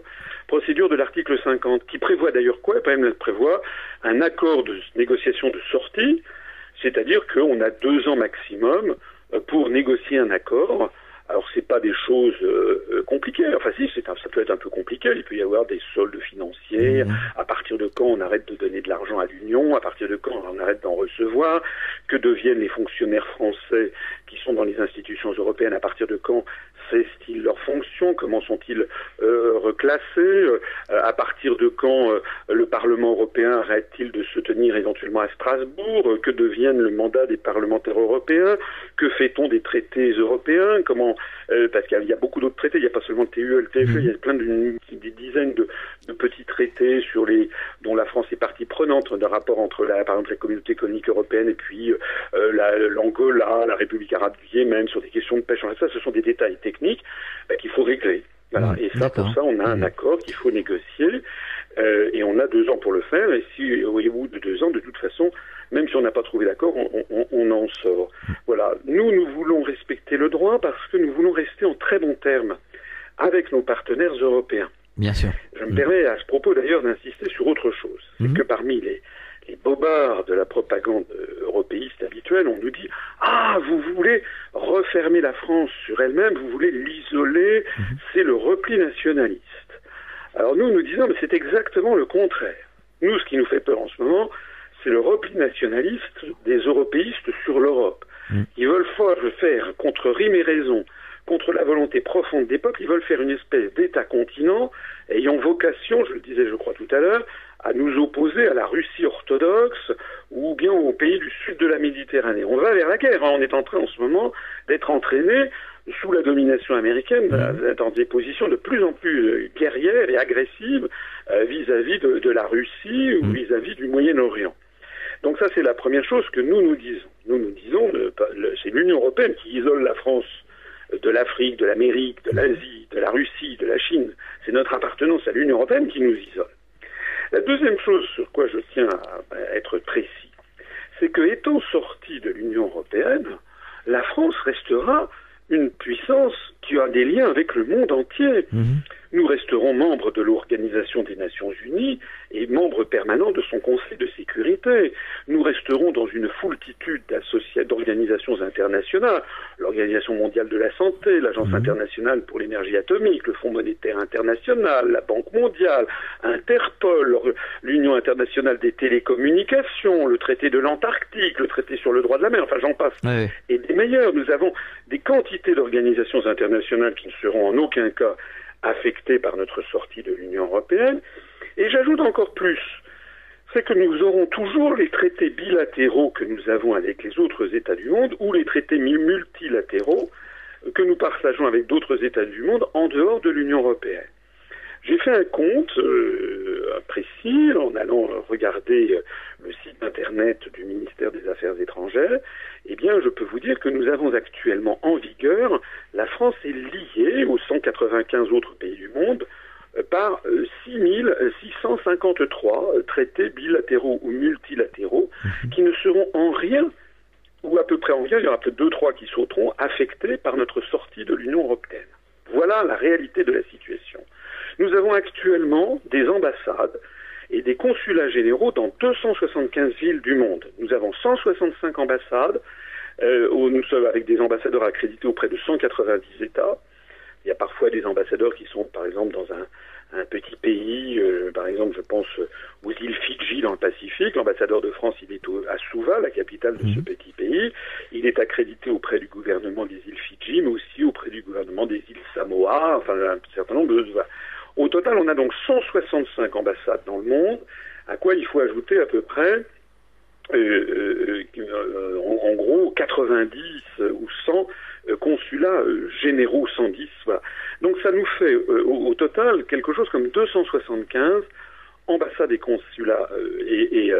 de l'article 50, qui prévoit d'ailleurs quoi? Elle prévoit un accord de négociation de sortie, c'est-à-dire qu'on a 2 ans maximum pour négocier un accord. Alors c'est pas des choses compliquées, enfin si, ça peut être un peu compliqué, il peut y avoir des soldes financiers, à partir de quand on arrête de donner de l'argent à l'Union, à partir de quand on arrête d'en recevoir, que deviennent les fonctionnaires français qui sont dans les institutions européennes, à partir de quand cessent-ils leurs fonctions, comment sont-ils reclassés, à partir de quand le Parlement européen arrête-t-il de se tenir éventuellement à Strasbourg, que deviennent le mandat des parlementaires européens, que fait-on des traités européens, parce qu'il y a beaucoup d'autres traités, il n'y a pas seulement le TUE, le TFE, il y a plein des dizaines de petits traités dont la France est partie prenante, d'un rapport entre par exemple la Communauté économique européenne et puis l'Angola, la République arabe du Yémen, sur des questions de pêche. Ça, ce sont des détails techniques qu'il faut régler. Voilà. Et ça, pour ça, on a un accord qu'il faut négocier et on a 2 ans pour le faire. Et si au bout de 2 ans, de toute façon, même si on n'a pas trouvé d'accord, on en sort. Voilà. Nous voulons respecter le droit parce que nous voulons rester en très bons termes avec nos partenaires européens. Bien sûr. Je me permets à ce propos d'ailleurs d'insister sur autre chose. C'est que parmi les bobards de la propagande européiste habituelle, on nous dit « Ah, vous voulez refermer la France sur elle-même, vous voulez l'isoler, c'est le repli nationaliste. » Alors nous disons « Mais c'est exactement le contraire. Nous, ce qui nous fait peur en ce moment, c'est le repli nationaliste des européistes sur l'Europe. Ils veulent faire, contre rime et raison, contre la volonté profonde des peuples, ils veulent faire une espèce d'État-continent ayant vocation, je le disais je crois tout à l'heure, à nous opposer à la Russie orthodoxe ou bien aux pays du sud de la Méditerranée. On va vers la guerre, hein. On est en train en ce moment d'être entraîné sous la domination américaine dans des positions de plus en plus guerrières et agressives vis-à-vis de la Russie ou vis-à-vis du Moyen-Orient. Donc ça c'est la première chose que nous disons. Nous disons, c'est l'Union européenne qui isole la France de l'Afrique, de l'Amérique, de l'Asie, de la Russie, de la Chine. C'est notre appartenance à l'Union européenne qui nous isole. La deuxième chose sur quoi je tiens à être précis, c'est que étant sorti de l'Union européenne, la France restera une puissance qui a des liens avec le monde entier. Nous resterons membres de l'Organisation des Nations Unies et membres permanents de son Conseil de sécurité. Nous resterons dans une foultitude d'organisations internationales, l'Organisation mondiale de la santé, l'Agence internationale pour l'énergie atomique, le Fonds monétaire international, la Banque mondiale, Interpol, l'Union internationale des télécommunications, le traité de l'Antarctique, le traité sur le droit de la mer, enfin j'en passe. Ouais. Et des meilleurs. Nous avons des quantités d'organisations internationales qui ne seront en aucun cas affectés par notre sortie de l'Union européenne. Et j'ajoute encore plus, c'est que nous aurons toujours les traités bilatéraux que nous avons avec les autres États du monde ou les traités multilatéraux que nous partageons avec d'autres États du monde en dehors de l'Union européenne. J'ai fait un compte précis en allant regarder le site internet du ministère des Affaires étrangères. Eh bien, je peux vous dire que nous avons actuellement en vigueur, la France est liée aux 195 autres pays du monde par 6653 traités bilatéraux ou multilatéraux qui ne seront en rien, ou à peu près en rien, il y aura peut-être 2-3 qui sauteront, affectés par notre sortie de l'Union européenne. Voilà la réalité de la situation. Nous avons actuellement des ambassades et des consulats généraux dans 275 villes du monde. Nous avons 165 ambassades, où nous sommes avec des ambassadeurs accrédités auprès de 190 États. Il y a parfois des ambassadeurs qui sont, par exemple, dans un petit pays, par exemple, je pense aux îles Fidji dans le Pacifique. L'ambassadeur de France, il est à Suva, la capitale de ce petit pays. Il est accrédité auprès du gouvernement des îles Fidji, mais aussi auprès du gouvernement des îles Samoa, enfin un certain nombre de... Au total, on a donc 165 ambassades dans le monde, à quoi il faut ajouter à peu près, en gros, 90 ou 100 consulats généraux, 110, voilà. Donc ça nous fait au total quelque chose comme 275 ambassades et consulats, et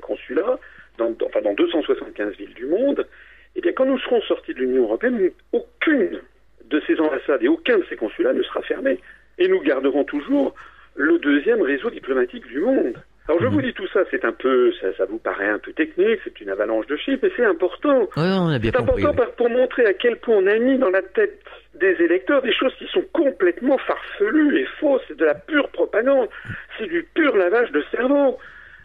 consulats dans 275 villes du monde. Et bien quand nous serons sortis de l'Union européenne, aucune de ces ambassades et aucun de ces consulats ne sera fermé. Et nous garderons toujours le deuxième réseau diplomatique du monde. Alors je vous dis tout ça, c'est un peu, ça vous paraît un peu technique, c'est une avalanche de chiffres, mais c'est important. Oui, on a bien compris. C'est important pour montrer à quel point on a mis dans la tête des électeurs des choses qui sont complètement farfelues et fausses, c'est de la pure propagande, c'est du pur lavage de cerveau.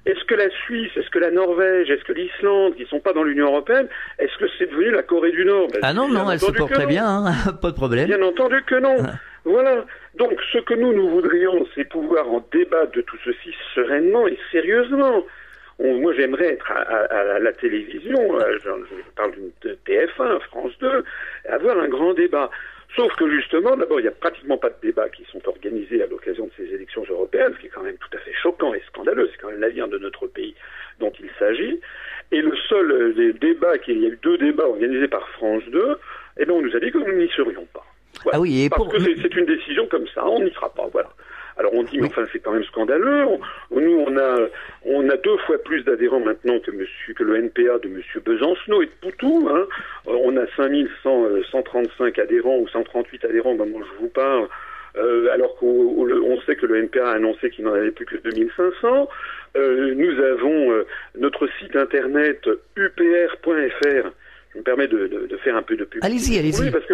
Est-ce que la Suisse, est-ce que la Norvège, est-ce que l'Islande, qui ne sont pas dans l'Union européenne, est-ce que c'est devenu la Corée du Nord? Ah non, elle se porte très bien, hein, pas de problème. Bien entendu que non. Voilà. Donc, ce que nous voudrions, c'est pouvoir en débattre de tout ceci sereinement et sérieusement. Moi, j'aimerais être à la télévision, je parle d'une TF1, France 2, avoir un grand débat. Sauf que justement, d'abord, il n'y a pratiquement pas de débats qui sont organisés à l'occasion de ces élections européennes, ce qui est quand même tout à fait choquant et scandaleux. C'est quand même l'avenir de notre pays dont il s'agit. Et le seul débat, il y a eu 2 débats organisés par France 2, eh bien, on nous a dit que nous n'y serions pas. Voilà. Ah oui, parce que c'est une décision comme ça, on n'y sera pas, voilà. Alors on dit, mais enfin c'est quand même scandaleux. Nous on a 2 fois plus d'adhérents maintenant que le NPA de M. Besancenot et de Poutou. Hein. On a 5135 adhérents ou 138 adhérents au moment où je vous parle, alors qu'on sait que le NPA a annoncé qu'il n'en avait plus que 2500. Nous avons notre site internet upr.fr. Je me permets de faire un peu de publicité. Allez-y. Oui, parce que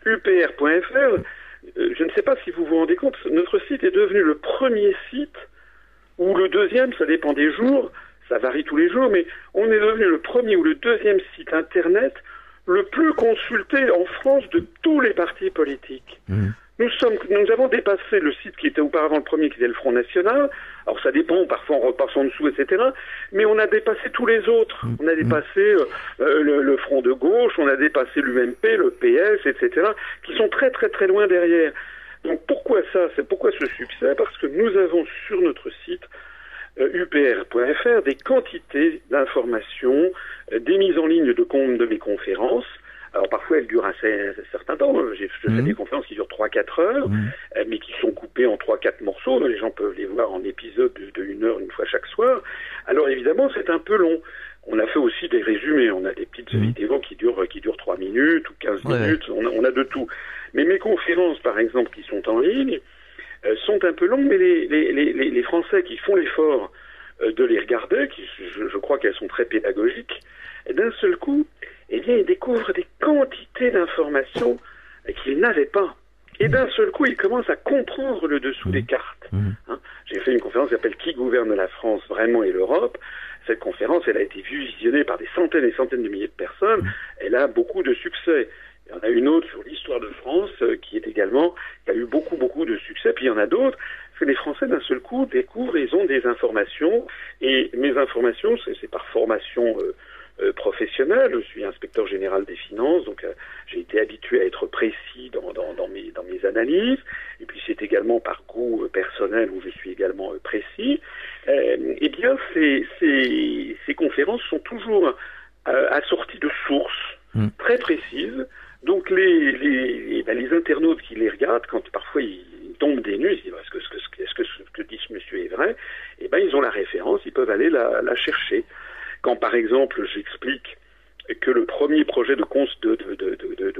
upr.fr, je ne sais pas si vous vous rendez compte, notre site est devenu le premier site, ou le deuxième, ça dépend des jours, ça varie tous les jours, mais on est devenu le premier ou le deuxième site internet le plus consulté en France de tous les partis politiques. Nous avons dépassé le site qui était auparavant le premier, qui était le Front National. Alors ça dépend, parfois on repasse en dessous, etc. Mais on a dépassé tous les autres. On a dépassé le Front de gauche, on a dépassé l'UMP, le PS, etc. qui sont très très très loin derrière. Donc pourquoi ça? C'est pourquoi ce succès? Parce que nous avons sur notre site upr.fr des quantités d'informations, des mises en ligne de mes conférences. Alors parfois elles durent un certain temps, je fais des conférences qui durent 3-4 heures, mais qui sont coupées en 3-4 morceaux, les gens peuvent les voir en épisodes de 1 heure une fois chaque soir. Alors évidemment c'est un peu long. On a fait aussi des résumés, on a des petites vidéos qui durent 3 minutes ou 15 minutes, on a de tout. Mais mes conférences par exemple qui sont en ligne sont un peu longues, mais les Français qui font l'effort de les regarder, je crois qu'elles sont très pédagogiques, d'un seul coup, eh bien, ils découvrent des quantités d'informations qu'ils n'avaient pas. Et d'un seul coup, ils commencent à comprendre le dessous des cartes. Hein, j'ai fait une conférence qui s'appelle « Qui gouverne la France vraiment et l'Europe ?» Cette conférence, elle a été visionnée par des centaines et centaines de milliers de personnes. Elle a beaucoup de succès. Il y en a une autre sur l'histoire de France qui a eu beaucoup de succès. Puis il y en a d'autres. C'est les Français d'un seul coup découvrent, ils ont des informations. Et mes informations, c'est par formation professionnelle. Je suis inspecteur général des finances, donc j'ai été habitué à être précis dans mes analyses. Et puis c'est également par goût personnel où je suis également précis. Eh bien, ces conférences sont toujours assorties de sources très précises. Donc les internautes qui les regardent, quand parfois ils tombent des nues, ils se disent est-ce que ce que dit ce monsieur est vrai? Eh ben ils ont la référence, ils peuvent aller la chercher. Quand par exemple j'explique que le premier projet de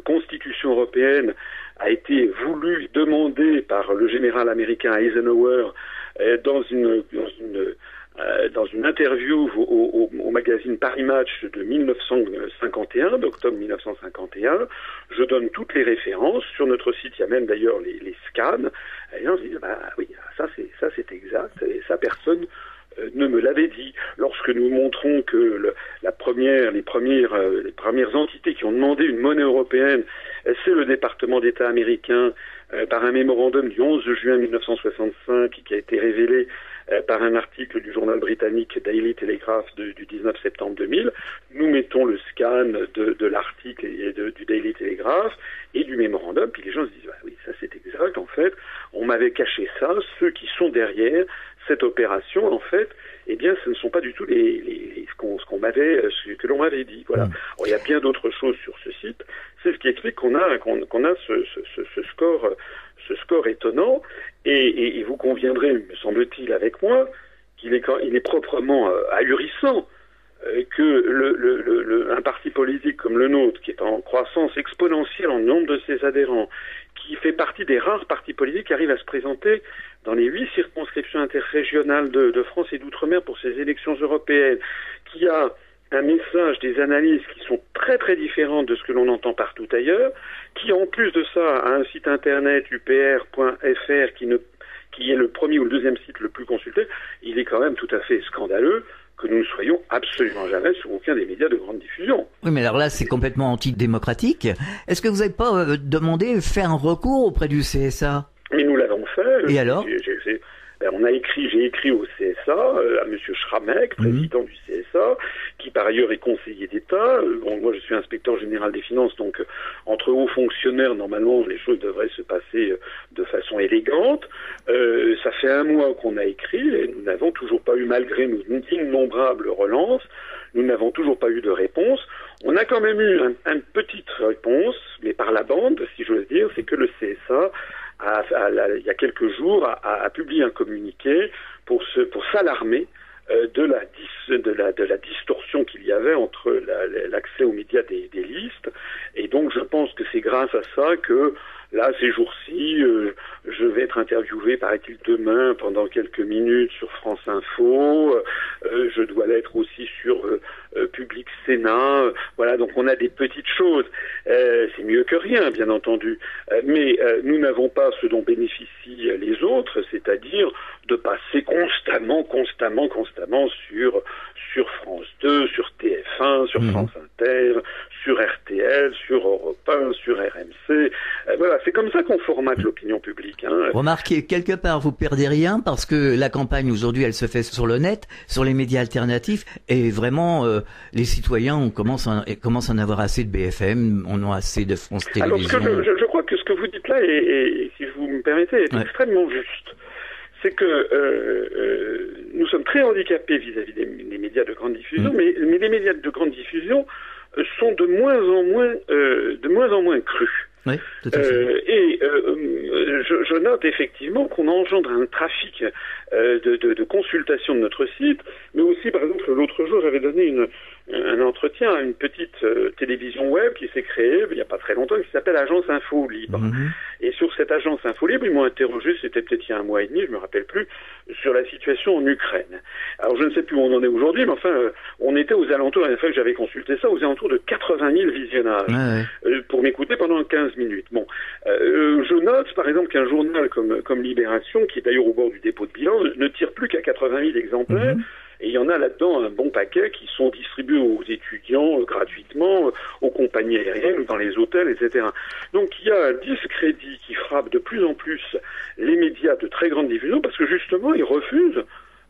constitution européenne a été voulu, demandé par le général américain Eisenhower dans une interview au magazine Paris Match de 1951, d'octobre 1951, je donne toutes les références. Sur notre site, il y a même d'ailleurs les scans. Et on se dit, oui, ça c'est exact, et ça personne ne me l'avait dit. Lorsque nous montrons que les premières entités qui ont demandé une monnaie européenne, c'est le département d'État américain par un mémorandum du 11 juin 1965 qui a été révélé par un article du journal britannique Daily Telegraph du 19 septembre 2000, nous mettons le scan de l'article et du Daily Telegraph et du mémorandum, puis les gens se disent oui, ça c'est exact, en fait, on m'avait caché ça, ceux qui sont derrière cette opération, en fait, eh bien, ce ne sont pas du tout ce que l'on m'avait dit. Voilà. Alors, il y a bien d'autres choses sur ce site. C'est ce qui explique qu'on a ce score étonnant. Et vous conviendrez, me semble-t-il, avec moi, qu'il est proprement ahurissant que un parti politique comme le nôtre, qui est en croissance exponentielle en nombre de ses adhérents, qui fait partie des rares partis politiques qui arrivent à se présenter dans les 8 circonscriptions interrégionales de France et d'outre-mer pour ces élections européennes, qui a un message, des analyses qui sont très très différentes de ce que l'on entend partout ailleurs, qui en plus de ça a un site internet upr.fr qui est le premier ou le deuxième site le plus consulté. Il est quand même tout à fait scandaleux que nous ne soyons absolument jamais sur aucun des médias de grande diffusion. Oui, mais alors là, c'est complètement antidémocratique. Est-ce que vous n'avez pas demandé, fait un recours auprès du CSA? Mais nous l'avons fait. Et alors? J'ai écrit au CSA, à monsieur Schramek, président du CSA, qui par ailleurs est conseiller d'État. Moi, je suis inspecteur général des finances, donc entre hauts fonctionnaires, normalement, les choses devraient se passer de façon élégante. Ça fait 1 mois qu'on a écrit et nous n'avons toujours pas eu, malgré nos innombrables relances, nous n'avons toujours pas eu de réponse. On a quand même eu une petite réponse, mais par la bande, si j'ose dire, c'est que le CSA il y a quelques jours, a publié un communiqué pour s'alarmer de la distorsion qu'il y avait entre l'accès aux médias des listes. Et donc, je pense que c'est grâce à ça que, là, ces jours-ci, je vais être interviewé, paraît-il, demain, pendant quelques minutes sur France Info. Je dois l'être aussi sur Public Sénat. Voilà, donc on a des petites choses. C'est mieux que rien, bien entendu. Mais nous n'avons pas ce dont bénéficient les autres, c'est-à-dire de passer constamment sur France 2, sur TF1, sur France Inter, sur RTL, sur Europe 1, sur RMC. Voilà, c'est comme ça qu'on formate l'opinion publique. Hein. Remarquez, quelque part, vous perdez rien parce que la campagne aujourd'hui, elle se fait sur le net, sur les médias alternatifs, et vraiment, les citoyens commencent à en avoir assez de BFM, on a assez de France Télévisions. Alors, je crois que ce que vous dites là, et si vous me permettez, est extrêmement juste. C'est que nous sommes très handicapés vis-à-vis des médias de grande diffusion, mais les médias de grande diffusion sont de moins en moins crus. Oui, tout à fait. Je note effectivement qu'on engendre un trafic de consultation de notre site, mais aussi, par exemple, l'autre jour, j'avais donné un entretien à une petite télévision web qui s'est créée il n'y a pas très longtemps, qui s'appelle Agence Info Libre. Et sur cette Agence Info Libre, ils m'ont interrogé, c'était peut-être il y a un mois et demi, je me rappelle plus, sur la situation en Ukraine. Alors je ne sais plus où on en est aujourd'hui, mais enfin, on était aux alentours, la dernière fois que j'avais consulté ça, aux alentours de 80 000 visionnages pour m'écouter pendant 15 minutes. Bon, je note par exemple qu'un journal comme Libération, qui est d'ailleurs au bord du dépôt de bilan, ne tire plus qu'à 80 000 exemplaires. Et il y en a là-dedans un bon paquet qui sont distribués aux étudiants gratuitement, aux compagnies aériennes ou dans les hôtels, etc. Donc il y a un discrédit qui frappe de plus en plus les médias de très grande diffusion parce que justement ils refusent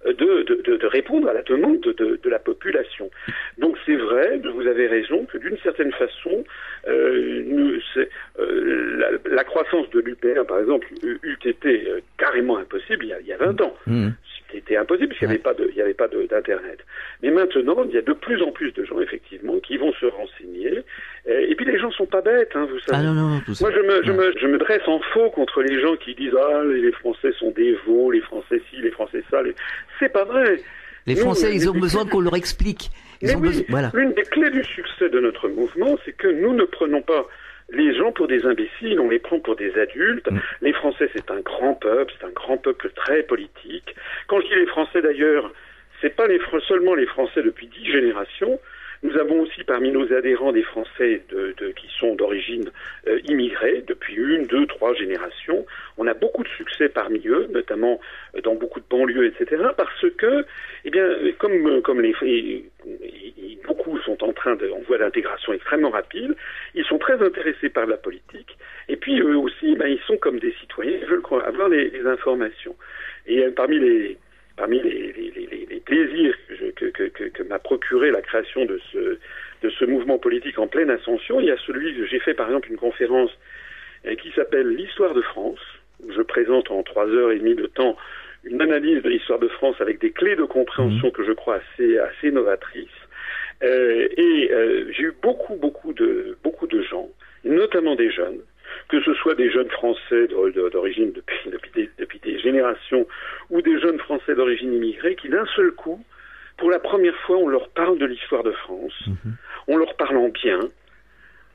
de répondre à la demande de la population. Donc c'est vrai, vous avez raison, que d'une certaine façon, la croissance de l'UPR, par exemple, eût été carrément impossible il y a 20 ans. C'était impossible parce qu'il n'y avait pas d'internet. Mais maintenant, il y a de plus en plus de gens effectivement qui vont se renseigner. Et puis les gens sont pas bêtes, hein, vous savez. Ah non, tout ça. Moi, je me dresse en faux contre les gens qui disent les Français sont des veaux, les Français ci, les Français ça. C'est pas vrai. Les Français, ils ont besoin qu'on leur explique. Voilà. L'une des clés du succès de notre mouvement, c'est que nous ne prenons pas les gens pour des imbéciles, on les prend pour des adultes. Les Français, c'est un grand peuple très politique. Quand je dis les Français d'ailleurs, c'est pas seulement les Français depuis 10 générations. Nous avons aussi parmi nos adhérents des Français qui sont d'origine immigrée depuis 1, 2, 3 générations. On a beaucoup de succès parmi eux, notamment dans beaucoup de banlieues, etc. Parce que, comme beaucoup sont en voie d'intégration extrêmement rapide, ils sont très intéressés par la politique. Et puis eux aussi, ils sont comme des citoyens, ils veulent avoir les informations. Et parmi les plaisirs que m'a procuré la création de ce mouvement politique en pleine ascension, il y a celui que j'ai fait par exemple une conférence qui s'appelle l'Histoire de France, où je présente en 3h30 de temps une analyse de l'histoire de France avec des clés de compréhension que je crois assez novatrices. J'ai eu beaucoup de gens, notamment des jeunes, que ce soit des jeunes Français d'origine depuis des générations ou des jeunes Français d'origine immigrée qui d'un seul coup, pour la première fois, on leur parle de l'histoire de France, on leur parle en bien,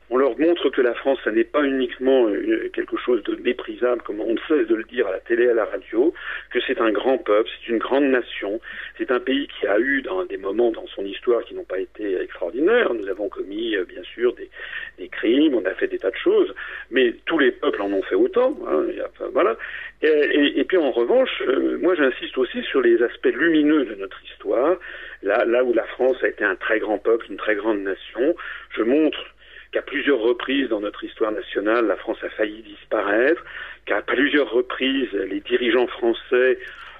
on leur montre que la France, ça n'est pas uniquement quelque chose de méprisable, comme on ne cesse de le dire à la télé et à la radio, que c'est un grand peuple, c'est une grande nation, c'est un pays qui a eu des moments dans son histoire qui n'ont pas été extraordinaires. Nous avons commis, bien sûr, des crimes, on a fait des tas de choses, mais tous les peuples en ont fait autant, hein, voilà. Et puis en revanche, moi j'insiste aussi sur les aspects lumineux de notre histoire, là où la France a été un très grand peuple, une très grande nation. Je montre qu'à plusieurs reprises dans notre histoire nationale, la France a failli disparaître, qu'à plusieurs reprises, les dirigeants français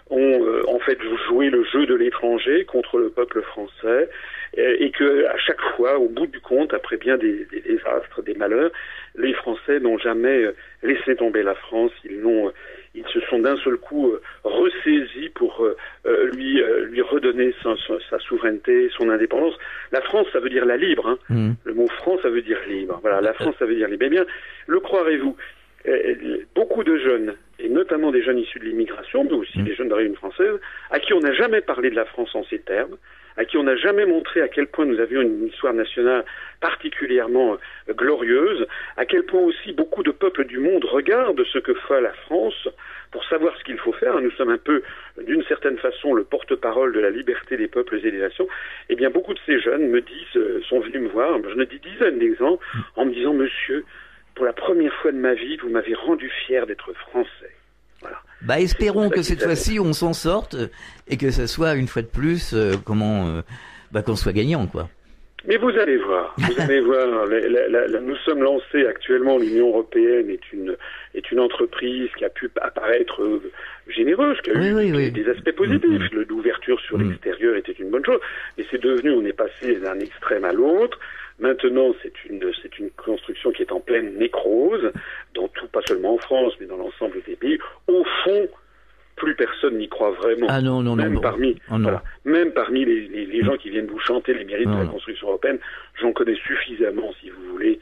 ont en fait joué le jeu de l'étranger contre le peuple français, et que à chaque fois, au bout du compte, après bien des désastres, des malheurs, les Français n'ont jamais laissé tomber la France, ils se sont d'un seul coup ressaisis pour lui redonner sa souveraineté, son indépendance. La France, ça veut dire la libre. Hein. Le mot France, ça veut dire libre. Voilà, la France, ça veut dire libre. Eh bien, le croirez-vous, beaucoup de jeunes, et notamment des jeunes issus de l'immigration, mais aussi des jeunes d'origine française, à qui on n'a jamais parlé de la France en ces termes, à qui on n'a jamais montré à quel point nous avions une histoire nationale particulièrement glorieuse, à quel point aussi beaucoup de peuples du monde regardent ce que fait la France pour savoir ce qu'il faut faire. Nous sommes un peu, d'une certaine façon, le porte-parole de la liberté des peuples et des nations. Eh bien, beaucoup de ces jeunes sont venus me voir, je ne dis dizaines d'exemples, en me disant « Monsieur, pour la première fois de ma vie, vous m'avez rendu fier d'être français. » Voilà. Espérons que cette fois-ci on s'en sorte et que ça soit une fois de plus qu'on soit gagnant, quoi. Mais vous allez voir, nous sommes lancés actuellement, l'Union européenne est une entreprise qui a pu apparaître généreuse, qui a eu des aspects positifs. L'ouverture sur l'extérieur était une bonne chose, mais c'est devenu, on est passé d'un extrême à l'autre. Maintenant, c'est une construction qui est en pleine nécrose, dans tout, pas seulement en France, mais dans l'ensemble des pays. Au fond, plus personne n'y croit vraiment. Ah non, même parmi les gens qui viennent vous chanter les mérites de la construction européenne, j'en connais suffisamment, si vous voulez,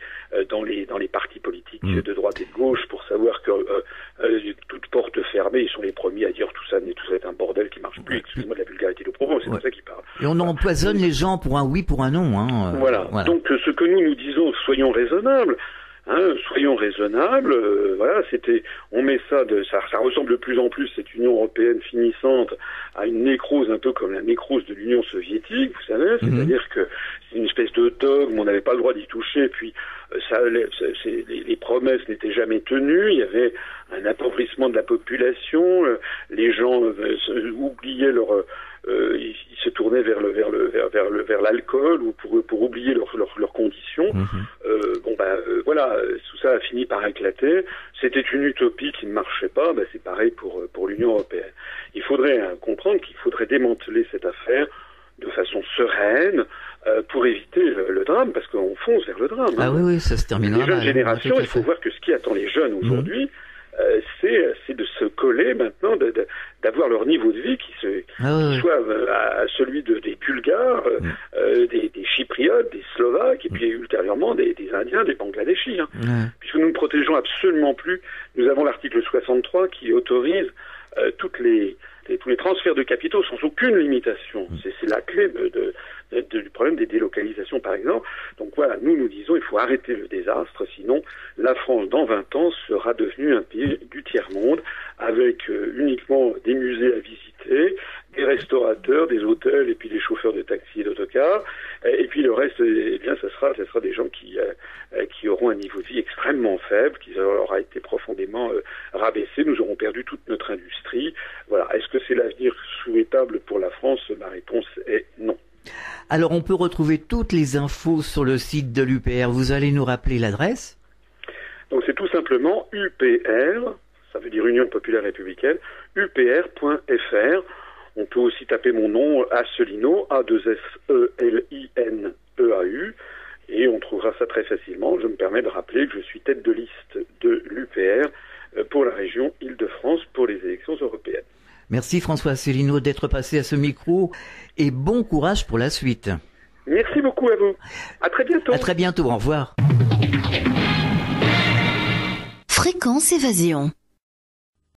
dans les partis politiques de droite et de gauche pour savoir que toute porte fermée, ils sont les premiers à dire tout ça est un bordel qui marche plus. Excusez-moi de la vulgarité de propos, c'est de ça qu'ils parlent. Et on empoisonne les gens pour un oui, pour un non. Voilà. Donc ce que nous disons, soyons raisonnables. Soyons raisonnables. On met ça ressemble de plus en plus, cette Union européenne finissante, à une nécrose un peu comme la nécrose de l'Union soviétique, vous savez, c'est-à-dire que c'est une espèce de dogme, on n'avait pas le droit d'y toucher, puis les promesses n'étaient jamais tenues, il y avait un appauvrissement de la population, les gens oubliaient ils se tournaient vers l'alcool ou pour oublier leurs conditions. Tout ça a fini par éclater. C'était une utopie qui ne marchait pas. C'est pareil pour l'Union européenne. Il faudrait comprendre qu'il faudrait démanteler cette affaire de façon sereine pour éviter le drame, parce qu'on fonce vers le drame. Ah oui, ça se terminera. Les jeunes générations, il faut voir que ce qui attend les jeunes aujourd'hui, c'est de se coller maintenant, d'avoir leur niveau de vie qui soit à celui des Bulgares, des Chypriotes, des Slovaques, et puis ultérieurement des Indiens, des Bangladeshis. Puisque nous ne protégeons absolument plus. Nous avons l'article 63 qui autorise tous les transferts de capitaux sans aucune limitation. C'est la clé du problème des délocalisations, par exemple. Donc voilà, nous disons il faut arrêter le désastre, sinon la France, dans 20 ans, sera devenue un pays du tiers-monde, avec uniquement des musées à visiter, des restaurateurs, des hôtels, et puis des chauffeurs de taxi et d'autocars. Et puis le reste, ça sera des gens qui auront un niveau de vie extrêmement faible, qui aura été profondément rabaissé. Nous aurons perdu toute notre industrie. Voilà. Est-ce que c'est l'avenir souhaitable pour la France? Ma réponse est non. Alors, on peut retrouver toutes les infos sur le site de l'UPR. Vous allez nous rappeler l'adresse? Donc, c'est tout simplement UPR, ça veut dire Union populaire républicaine, upr.fr. On peut aussi taper mon nom, Asselineau, A2SELINEAU, et on trouvera ça très facilement. Je me permets de rappeler que je suis tête de liste de l'UPR pour la région Île-de-France pour les élections européennes. Merci François Asselineau d'être passé à ce micro et bon courage pour la suite. Merci beaucoup à vous. À très bientôt. À très bientôt, au revoir. Fréquence Évasion.